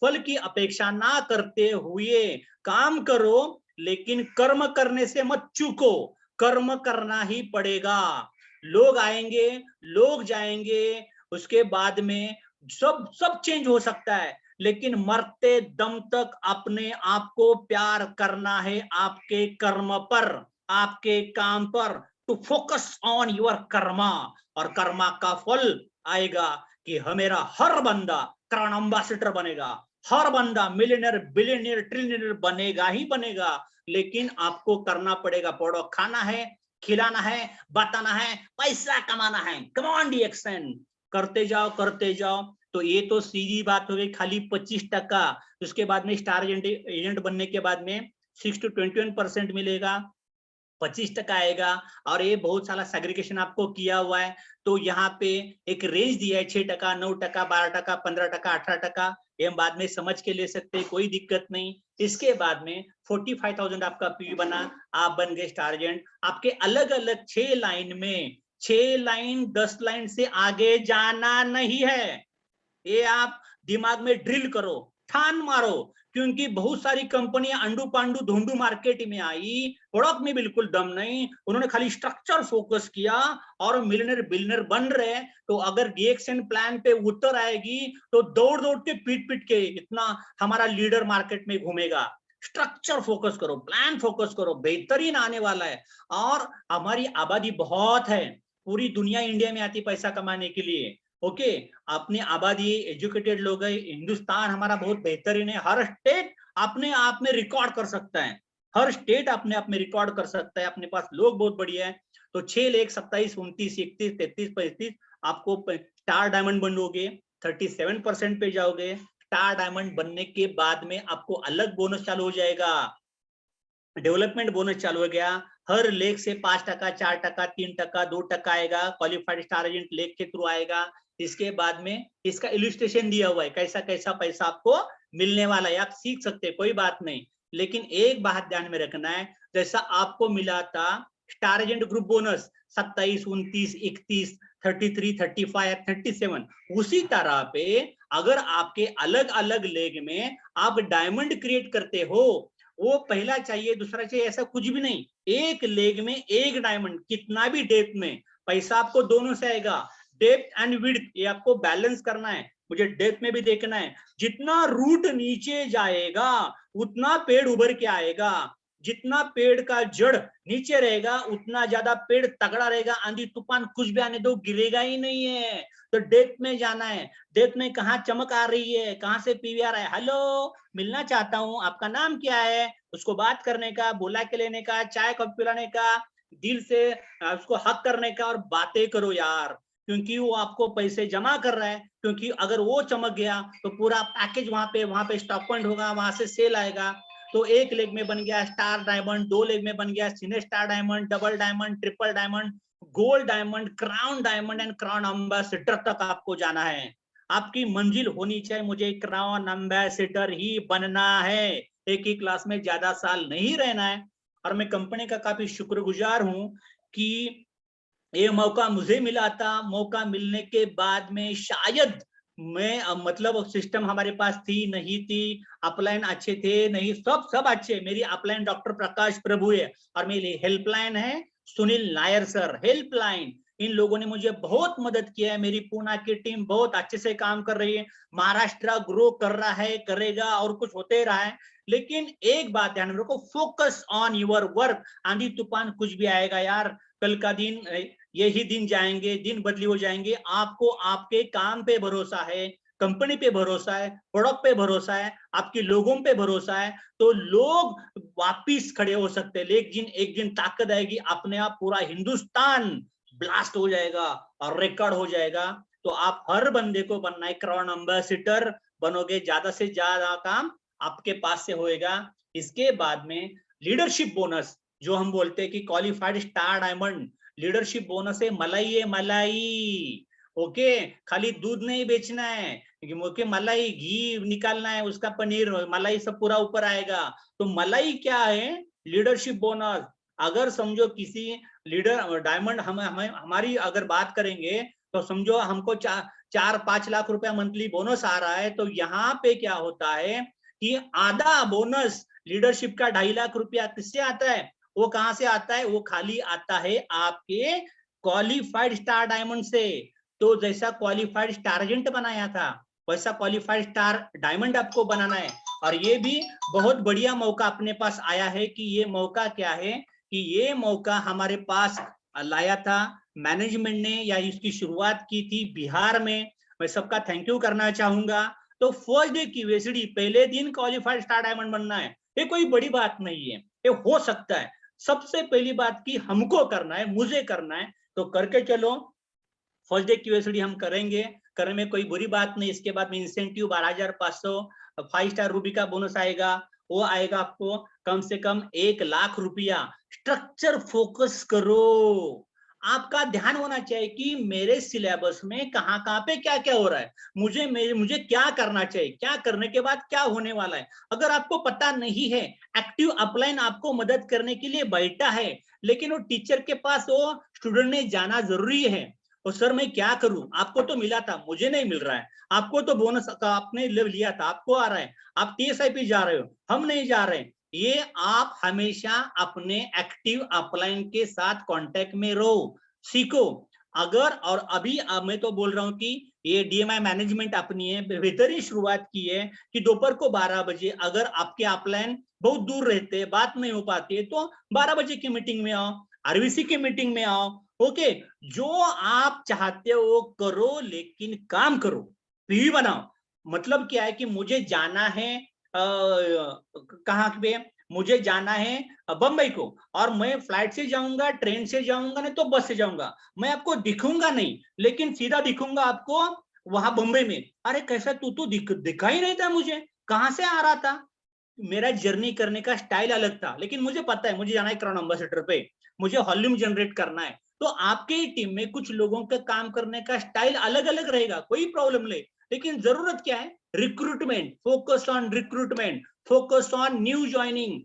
फल की अपेक्षा ना करते हुए काम करो, लेकिन कर्म करने से मत चूको, कर्म करना ही पड़ेगा। लोग आएंगे, लोग जाएंगे, उसके बाद में सब चेंज हो सकता है, लेकिन मरते दम तक अपने आप को प्यार करना है आपके कर्म पर, आपके काम पर, to focus on your karma, और कर्मा का फल आएगा कि मेरा हर बंदा क्राउन एम्बेसडर बनेगा, हर बंदा मिलियनर बिलियनर ट्रिलियनर बनेगा ही बनेगा, लेकिन आपको करना पड़ेगा। पढ़ो, खाना है, खिलाना है, बताना है, पैसा कमाना है, कम ऑन डीएक्शन, करते जाओ करते जाओ। तो ये तो सीधी बात हो गई खाली 25%। उसके बाद में स्टार एजेंट बनने के बाद में 6 to 21% मिलेगा, 25% आएगा, और ये बहुत सारा सेग्रीगेशन आपको किया हुआ है। तो यहाँ पे एक रेंज दिया है, 6%, 9%, 12%, 15%, 18%, ये हम बाद में समझ के ले सकते हैं, कोई दिक्कत नहीं। इसके बाद में 45,000 आपका पीवी बना, आप बन गए स्टार एजेंट। आपके अलग अलग 6 लाइन में, 6 लाइन 10 लाइन से आगे जाना नहीं है, ये आप दिमाग में ड्रिल करो, ठान मारो, क्योंकि बहुत सारी कंपनियां अंडू पांडू धोंडू मार्केट में आई, प्रोडक्ट में बिल्कुल दम नहीं, उन्होंने खाली स्ट्रक्चर फोकस किया और मिलियनर बिलियनर बन रहे। तो अगर डीएक्शन प्लान पे उतर आएगी तो दौड़ दौड़ के पीट पीट के इतना हमारा लीडर मार्केट में घूमेगा। स्ट्रक्चर फोकस करो, प्लान फोकस करो, बेहतरीन आने वाला है। और हमारी आबादी बहुत है, पूरी दुनिया इंडिया में आती पैसा कमाने के लिए। ओके, अपनी आबादी एजुकेटेड लोग है, हिंदुस्तान हमारा बहुत बेहतरीन है, हर स्टेट अपने आप में रिकॉर्ड कर सकता है, हर स्टेट अपने आप में रिकॉर्ड कर सकता है, अपने पास लोग बहुत बढ़िया है। तो 6 लाख 27, 29, 31, 33, 35 आपको स्टार डायमंड बनोगे, 37% पे जाओगे। स्टार डायमंड बनने के बाद में आपको अलग बोनस चालू हो जाएगा, डेवलपमेंट बोनस चालू हो गया, हर लेख से 5%, 4%, 3%, 2% आएगा, क्वालिफाइड स्टार एजेंट लेख के थ्रू आएगा। इसके बाद में इसका इलस्ट्रेशन दिया हुआ है, कैसा कैसा पैसा आपको मिलने वाला है, आप सीख सकते हैं, कोई बात नहीं। लेकिन एक बात ध्यान में रखना है, जैसा आपको मिला था स्टार एजेंट ग्रुप बोनस 27, 29, 31, 33, 35, 37, उसी तरह पे अगर आपके अलग अलग लेग में आप डायमंड क्रिएट करते हो, वो पहला चाहिए, दूसरा चाहिए, ऐसा कुछ भी नहीं, एक लेग में एक डायमंड, कितना भी डेप्थ में, पैसा आपको दोनों से आएगा, डेप्थ एंड विड्थ, ये आपको बैलेंस करना है। मुझे डेप्थ में भी देखना है, जितना रूट नीचे जाएगा उतना पेड़ उभर के आएगा, जितना पेड़ का जड़ नीचे रहेगा उतना ज्यादा पेड़ तगड़ा रहेगा, आंधी तूफान कुछ भी आने दो गिरेगा ही नहीं है। तो डेप्थ में जाना है, डेप्थ में कहाँ चमक आ रही है, कहाँ से पीवी आ रहा है, हेलो मिलना चाहता हूँ, आपका नाम क्या है, उसको बात करने का, बुला के लेने का, चाय कप पिलाने का, दिल से उसको हक करने का, और बातें करो यार, क्योंकि वो आपको पैसे जमा कर रहा है। क्योंकि अगर वो चमक गया तो पूरा पैकेज वहां पे स्टॉक पॉइंट होगा, वहां से सेल आएगा। तो एक लेग में बन गया स्टार डायमंड, 2 लेग में बन गया senior star diamond, double diamond, triple diamond, gold diamond, crown diamond and crown ambassador तक आपको जाना है। आपकी मंजिल होनी चाहिए, मुझे क्राउन एम्बेसडर ही बनना है, एक ही क्लास में ज्यादा साल नहीं रहना है। और मैं कंपनी का काफी शुक्रगुजार हूं कि ये मौका मुझे मिला था। मौका मिलने के बाद में शायद मैं मतलब सिस्टम हमारे पास थी नहीं थी, अपलाइन अच्छे थे नहीं, सब अच्छे, मेरी अपलाइन डॉक्टर प्रकाश प्रभु है, और मेरी हेल्पलाइन है सुनील नायर सर, हेल्पलाइन, इन लोगों ने मुझे बहुत मदद किया है। मेरी पूना की टीम बहुत अच्छे से काम कर रही है, महाराष्ट्र ग्रो कर रहा है, करेगा, और कुछ होते रहा है। लेकिन एक बात ध्यान में रखो, फोकस ऑन योर वर्क। आंधी तूफान कुछ भी आएगा यार, कल का दिन, यही दिन जाएंगे, दिन बदली हो जाएंगे, आपको आपके काम पे भरोसा है, कंपनी पे भरोसा है, प्रोडक्ट पे भरोसा है, आपके लोगों पे भरोसा है, तो लोग वापिस खड़े हो सकते हैं। लेकिन एक दिन ताकत आएगी, अपने आप पूरा हिंदुस्तान ब्लास्ट हो जाएगा और रिकॉर्ड हो जाएगा। तो आप हर बंदे को बनना है क्राउन एम्बेसडर बनोगे, ज्यादा से ज्यादा काम आपके पास से होएगा। इसके बाद में लीडरशिप बोनस, जो हम बोलते हैं कि qualified star diamond leadership bonus है, मलाई। ओके, खाली दूध नहीं बेचना है, ओके, मलाई घी निकालना है, उसका पनीर मलाई सब पूरा ऊपर आएगा। तो मलाई क्या है? Leadership bonus. अगर समझो किसी लीडर डायमंड हमारी अगर बात करेंगे तो समझो हमको 4-5 लाख रुपया मंथली बोनस आ रहा है, तो यहाँ पे क्या होता है कि आधा बोनस लीडरशिप का 2.5 लाख रुपया किससे आता है? वो कहां से आता है? वो खाली आता है आपके क्वालिफाइड स्टार डायमंड से। तो जैसा क्वालिफाइड स्टार एजेंट बनाया था, वैसा क्वालिफाइड स्टार डायमंड आपको बनाना है। और ये भी बहुत बढ़िया मौका अपने पास आया है कि ये मौका क्या है कि ये मौका हमारे पास लाया था मैनेजमेंट ने, या इसकी शुरुआत की थी बिहार में। मैं सबका थैंक यू करना चाहूंगा। तो फर्स्ट डे की वेसिडी पहले दिन क्वालिफाइड स्टार डायमंड बनना है, ये कोई बड़ी बात नहीं है, ये हो सकता है। सबसे पहली बात की हमको करना है, मुझे करना है, तो करके चलो। फर्स्ट डे क्यूएसडी हम करेंगे, करने में कोई बुरी बात नहीं। इसके बाद में इंसेंटिव 12,500, 5 स्टार रूबी का बोनस आएगा, वो आएगा आपको कम से कम 1 लाख रुपया। स्ट्रक्चर फोकस करो, आपका ध्यान होना चाहिए कि मेरे सिलेबस में कहाँ पे क्या क्या हो रहा है, मुझे क्या करना चाहिए, क्या करने के बाद क्या होने वाला है। अगर आपको पता नहीं है, एक्टिव अपलाइन आपको मदद करने के लिए बैठा है, लेकिन वो टीचर के पास वो स्टूडेंट ने जाना जरूरी है। और सर मैं क्या करूं, आपको तो मिला था, मुझे नहीं मिल रहा है, आपको तो बोनस आपने लिया था, आपको आ रहा है, आप टीएसआईपी जा रहे हो, हम नहीं जा रहे। ये आप हमेशा अपने एक्टिव अपलाइन के साथ कांटेक्ट में रहो, सीखो। अगर और अभी मैं तो बोल रहा हूं कि ये डीएमआई मैनेजमेंट अपनी है बेहतर ही शुरुआत की है कि दोपहर को 12 बजे अगर आपके अपलाइन बहुत दूर रहते हैं, बात नहीं हो पाती है, तो 12 बजे की मीटिंग में आओ, आरवीसी की मीटिंग में आओ। ओके, जो आप चाहते हो वो करो, लेकिन काम करो, पीवी बनाओ। मतलब क्या है कि मुझे जाना है कहाँ पे, मुझे जाना है बंबई को, और मैं फ्लाइट से जाऊंगा, ट्रेन से जाऊंगा, नहीं तो बस से जाऊंगा। मैं आपको दिखूंगा नहीं, लेकिन सीधा दिखूंगा आपको वहां बंबई में। अरे कैसा, तू तो दिखा ही नहीं था मुझे, कहां से आ रहा था? मेरा जर्नी करने का स्टाइल अलग था, लेकिन मुझे पता है मुझे जाना है क्राउन एम्बेसडर पे, मुझे वॉल्यूम जनरेट करना है। तो आपके ही टीम में कुछ लोगों का काम करने का स्टाइल अलग अलग रहेगा, कोई प्रॉब्लम नहीं, लेकिन जरूरत क्या है? Recruitment, focus on recruitment, focus on new joining.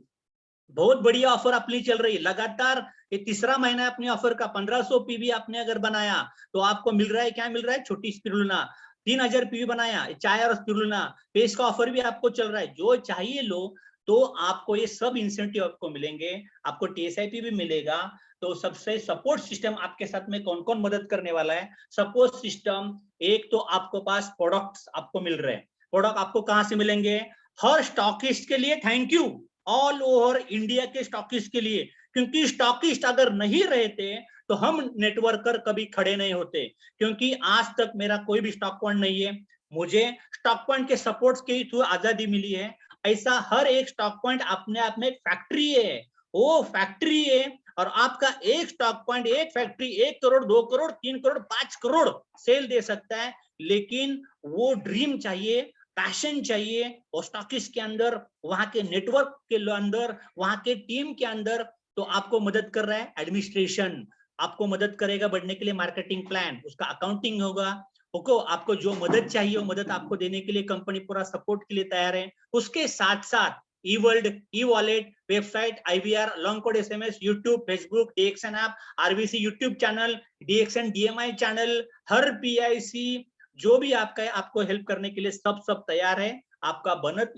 बहुत बढ़िया ऑफर अपनी चल रही है लगातार, ये तीसरा महीना है अपनी ऑफर का। 1500 पीवी आपने अगर बनाया तो आपको मिल रहा है, क्या मिल रहा है? छोटी स्पिरुलिना। 3000 पीवी बनाया, चाय और स्पिरुलिना, पेस्ट का ऑफर भी आपको चल रहा है, जो चाहिए लो। तो आपको ये सब इंसेंटिव आपको मिलेंगे, आपको टीएसआईपी भी मिलेगा। तो सबसे सपोर्ट सिस्टम आपके साथ में कौन कौन मदद करने वाला है? सपोर्ट सिस्टम, एक तो आपको पास प्रोडक्ट्स आपको मिल रहे हैं। प्रोडक्ट आपको कहां से मिलेंगे? हर स्टॉकिस्ट के लिए thank you, all over India के स्टॉकिस्ट के लिए, क्योंकि स्टॉकिस्ट अगर नहीं रहते तो हम नेटवर्कर कभी खड़े नहीं होते। क्योंकि आज तक मेरा कोई भी स्टॉक पॉइंट नहीं है, मुझे स्टॉक पॉइंट के सपोर्ट के थ्रू आजादी मिली है। ऐसा हर एक स्टॉक पॉइंट अपने आप में फैक्ट्री है, वो फैक्ट्री है। और आपका एक स्टॉक पॉइंट, एक फैक्ट्री 1 करोड़, 2 करोड़, 3 करोड़, 5 करोड़ सेल दे सकता है, लेकिन वो ड्रीम चाहिए, पैशन चाहिए, और स्टॉकिस्ट के अंदर, वहां के नेटवर्क के अंदर, वहां के टीम के अंदर। तो आपको मदद कर रहा है एडमिनिस्ट्रेशन, आपको मदद करेगा बढ़ने के लिए मार्केटिंग प्लान, उसका अकाउंटिंग होगा। आपको जो मदद चाहिए वो मदद आपको देने के लिए कंपनी पूरा सपोर्ट के लिए तैयार है। उसके साथ साथ e world, e wallet, website, IVR, long code SMS, YouTube, Facebook, DXN app, RBC YouTube channel, DXN DMI channel, हर पीआईसी जो भी आपका है, आपको हेल्प करने के लिए सब तैयार है। आपका बनत,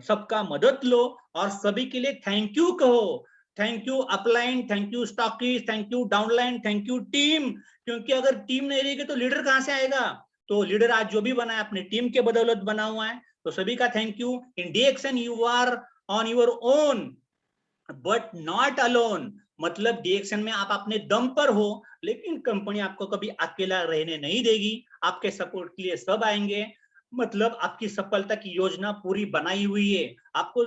सबका मदद लो और सभी के लिए थैंक यू कहो। Thank you upline, thank you stockist, thank you downline, thank you team. क्योंकि अगर टीम नहीं रहेगी तो लीडर कहां से आएगा? तो लीडर आज जो भी बना है अपनी टीम के बदौलत बना हुआ है। तो सभी का thank you. In DXN you are on your own but not alone. मतलब डीएक्सन में आप अपने दम पर हो, लेकिन कंपनी आपको कभी अकेला रहने नहीं देगी, आपके सपोर्ट के लिए सब आएंगे। मतलब आपकी सफलता की योजना पूरी बनाई हुई है, आपको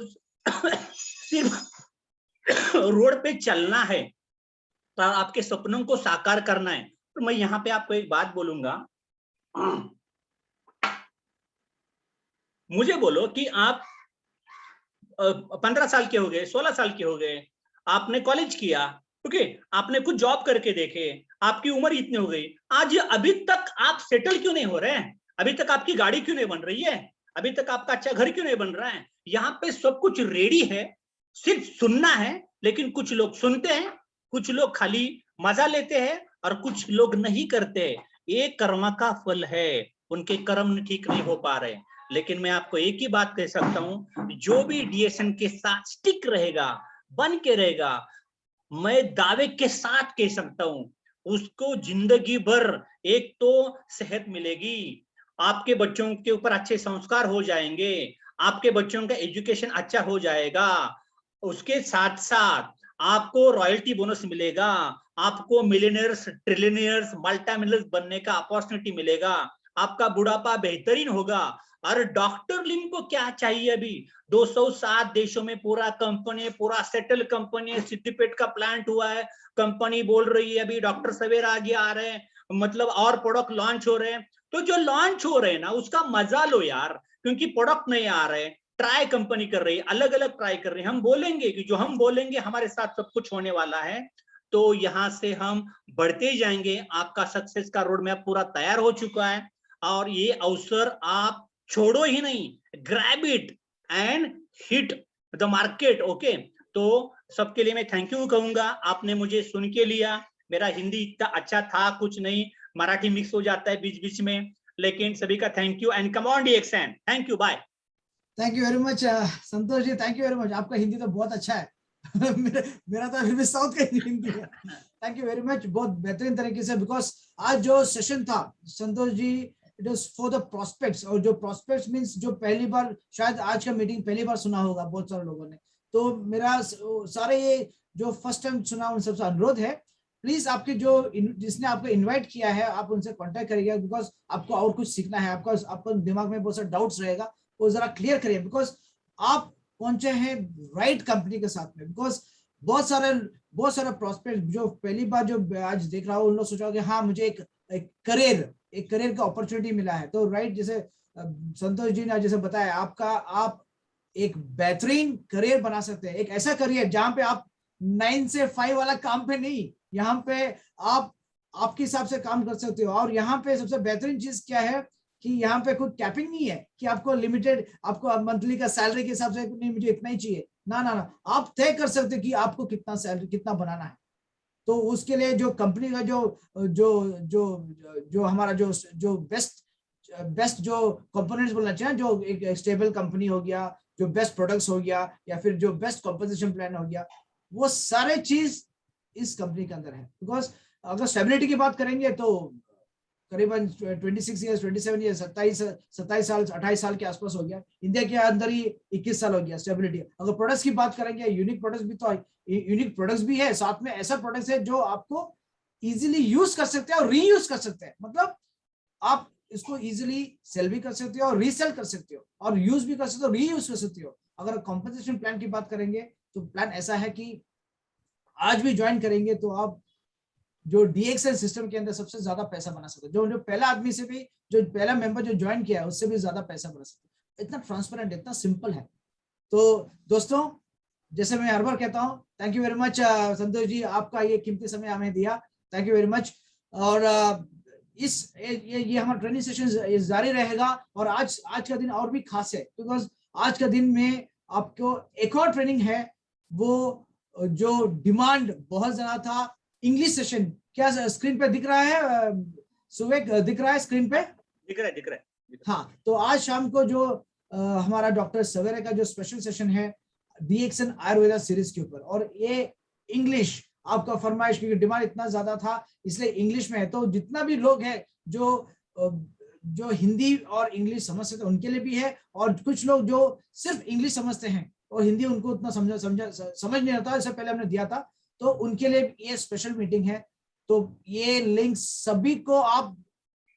सिर्फ रोड पे चलना है, तो आपके सपनों को साकार करना है। तो मैं यहाँ पे आपको एक बात बोलूंगा, मुझे बोलो कि आप 15 साल के हो गए, 16 साल के हो गए, आपने कॉलेज किया, ओके, आपने कुछ जॉब करके देखे, आपकी उम्र इतनी हो गई, आज अभी तक आप सेटल क्यों नहीं हो रहे हैं? अभी तक आपकी गाड़ी क्यों नहीं बन रही है? अभी तक आपका अच्छा घर क्यों नहीं बन रहा है? यहाँ पे सब कुछ रेडी है, सिर्फ सुनना है। लेकिन कुछ लोग सुनते हैं, कुछ लोग खाली मजा लेते हैं, और कुछ लोग नहीं करते। ये कर्म का फल है, उनके कर्म ठीक नहीं हो पा रहे। लेकिन मैं आपको एक ही बात कह सकता हूं, जो भी डीएसएन के साथ स्टिक रहेगा, बन के रहेगा, मैं दावे के साथ कह सकता हूं, उसको जिंदगी भर एक तो सेहत मिलेगी, आपके बच्चों के ऊपर अच्छे संस्कार हो जाएंगे, आपके बच्चों का एजुकेशन अच्छा हो जाएगा, उसके साथ साथ आपको रॉयल्टी बोनस मिलेगा, आपको मिलियनियर्स, ट्रिलियनियर्स, मल्टी मिलियनर्स बनने का अपॉर्चुनिटी मिलेगा, आपका बुढ़ापा बेहतरीन होगा। और डॉक्टर लिम को क्या चाहिए? अभी 207 देशों में पूरा कंपनी, पूरा सेटल कंपनी है, सिद्धिपेट का प्लांट हुआ है, कंपनी बोल रही है अभी डॉक्टर सवेरा आगे आ रहे हैं, मतलब और प्रोडक्ट लॉन्च हो रहे हैं। तो जो लॉन्च हो रहे हैं ना, उसका मजा लो यार, क्योंकि प्रोडक्ट नहीं आ रहे, ट्राई कंपनी कर रही है, अलग अलग ट्राई कर रही है। हम बोलेंगे कि जो हम बोलेंगे हमारे साथ सब कुछ होने वाला है, तो यहां से हम बढ़ते ही जाएंगे। आपका सक्सेस का रोड मैप पूरा तैयार हो चुका है, और ये अवसर आप छोड़ो ही नहीं, grab it and hit the market. Okay, तो सबके लिए मैं थैंक यू कहूंगा, आपने मुझे सुन के लिया। मेरा हिंदी इतना अच्छा था कुछ नहीं, मराठी मिक्स हो जाता है बीच बीच में, लेकिन सभी का thank you and come on DXN, thank you, bye. Thank you very much Santosh ji, thank you very much. आपका हिंदी तो बहुत अच्छा है। मेरा तो अभी भी साउथ का हिंदी है। थैंक यू वेरी मच, बहुत बेहतरीन तरीके से। बिकॉज आज जो सेशन था Santosh ji, it was for the prospects, और जो प्रोस्पेक्ट्स मींस जो पहली बार शायद आज का मीटिंग पहली बार सुना होगा बहुत सारे लोगों ने। तो मेरा सारे ये जो फर्स्ट टाइम सुना उन सबसे अनुरोध है, प्लीज आपके जो जिसने आपको इनवाइट किया है आप उनसे कांटेक्ट करिएगा, बिकॉज आपको और कुछ सीखना है। आपका दिमाग में बहुत सारे डाउट्स रहेगा, वो जरा क्लियर करिए, बिकॉज आप पहुंचे हैं राइट कंपनी के साथ में। बिकॉज बहुत सारे प्रोस्पेक्ट जो पहली बार जो आज देख रहा हूँ, उन लोग सोचा कि हाँ मुझे एक करियर का अपॉर्चुनिटी मिला है। तो राइट, जैसे संतोष जी ने जैसे बताया, आप एक बेहतरीन करियर बना सकते हैं, एक ऐसा करियर जहां पे आप 9 से 5 वाला काम पे नहीं, यहाँ पे आप आपके हिसाब से काम कर सकते हो। और यहाँ पे सबसे बेहतरीन चीज क्या है कि यहाँ पे कोई कैपिंग नहीं है कि आपको लिमिटेड, आपको मंथली का सैलरी के हिसाब से नहीं मुझे इतना ही चाहिए, ना ना ना, आप तय कर सकते हो कि आपको कितना सैलरी कितना बनाना है। तो उसके लिए जो कंपनी का जो जो जो जो हमारा जो बेस्ट जो कंपोनेंट्स बोलना चाहिए, जो एक स्टेबल कंपनी हो गया, जो बेस्ट प्रोडक्ट्स हो गया, या फिर जो बेस्ट कॉम्पोजिशन प्लान हो गया, वो सारे चीज इस कंपनी के अंदर है। बिकॉज अगर स्टेबिलिटी की बात करेंगे तो करीबन 26 ईयर्स, 27 ईयर्स, 27 साल, 28 साल के आसपास हो गया। इंडिया के अंदर ही 21 साल हो गया स्टेबिलिटी। अगर प्रोडक्ट्स की बात करेंगे, यूनिक प्रोडक्ट्स भी, तो यूनिक प्रोडक्ट्स भी है, साथ में ऐसा प्रोडक्ट्स है जो आपको इजीली यूज कर सकते हैं और रीयूज कर सकते हैं। मतलब आप इसको इजीली सेल भी कर सकते हो और रीसेल कर सकते हो, और यूज भी कर सकते हो, रीयूज कर सकते हो। अगर कॉम्पोजिशन प्लान की बात करेंगे तो प्लान ऐसा है कि आज भी ज्वाइन करेंगे तो आप जो डीएक्सएल सिस्टम के अंदर सबसे ज्यादा पैसा बना सकते हो। जो पहला आदमी से भी, जो पहला मेंबर जो ज्वाइन किया है उससे भी ज्यादा पैसा बना सकते हो। इतना ट्रांसपेरेंट, इतना सिंपल है। तो दोस्तों, जैसे मैं हर बार कहता हूँ, thank you very much Santosh ji, आपका ये कीमती समय हमें दिया, थैंक यू वेरी मच। और ये हमारा ट्रेनिंग सेशन जारी रहेगा। और आज का दिन और भी खास है, बिकॉज आज का दिन में आपको एक और ट्रेनिंग है, वो जो डिमांड बहुत ज्यादा था, इंग्लिश सेशन। क्या स्क्रीन पे दिख रहा है सुवेक, दिख रहा है स्क्रीन पे? दिख रहा है। हाँ, तो आज शाम को जो हमारा डॉक्टर सवेरे का जो स्पेशल सेशन है डीएक्सएन आयुर्वेदा सीरीज के ऊपर, और ये इंग्लिश आपका फरमाइश, क्योंकि डिमांड इतना ज्यादा था इसलिए इंग्लिश में है। तो जितना भी लोग हैं जो हिंदी और इंग्लिश समझ सकते हैं उनके लिए भी है, और कुछ लोग जो सिर्फ इंग्लिश समझते हैं और हिंदी उनको उतना समझ नहीं आता, इससे पहले हमने दिया था, तो उनके लिए ये स्पेशल मीटिंग है। तो ये लिंक सभी को आप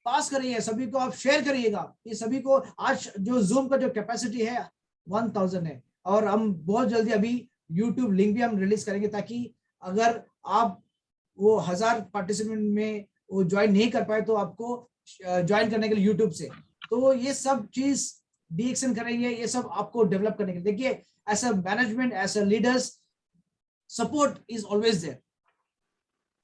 पास करिए, सभी को आप शेयर करिएगा। ये सभी को आज जो जूम का जो कैपेसिटी है 1000 है, और हम बहुत जल्दी अभी यूट्यूब लिंक भी हम रिलीज करेंगे, ताकि अगर आप वो 1000 पार्टिसिपेंट में वो ज्वाइन नहीं कर पाए तो आपको ज्वाइन करने के लिए यूट्यूब से। तो ये सब चीज डीएक्सन करेंगे, ये सब आपको डेवलप करने के लिए। देखिए, as a management, as a leaders, support is always there.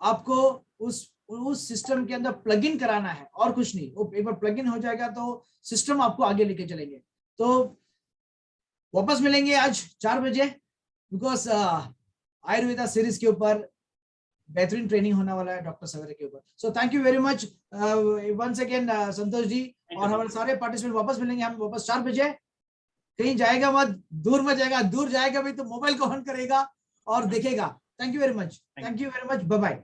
आपको उस सिस्टम के अंदर प्लग इन कराना है और कुछ नहीं। वो एक बार प्लग इन हो जाएगा तो सिस्टम आपको आगे लेके चलेंगे। तो वापस मिलेंगे आज 4 बजे, बिकॉज आयुर्वेदा सीरीज के ऊपर बेहतरीन ट्रेनिंग होने वाला है डॉक्टर सवेरे के ऊपर। So thank you very much once again Santosh ji, और हमारे सारे पार्टिसिपेंट वापस मिलेंगे हम वापस 4 बजे। कहीं जाएगा मत, दूर मत जाएगा, दूर जाएगा भी तो मोबाइल को ऑन करेगा और देखेगा। Thank you very much, bye bye.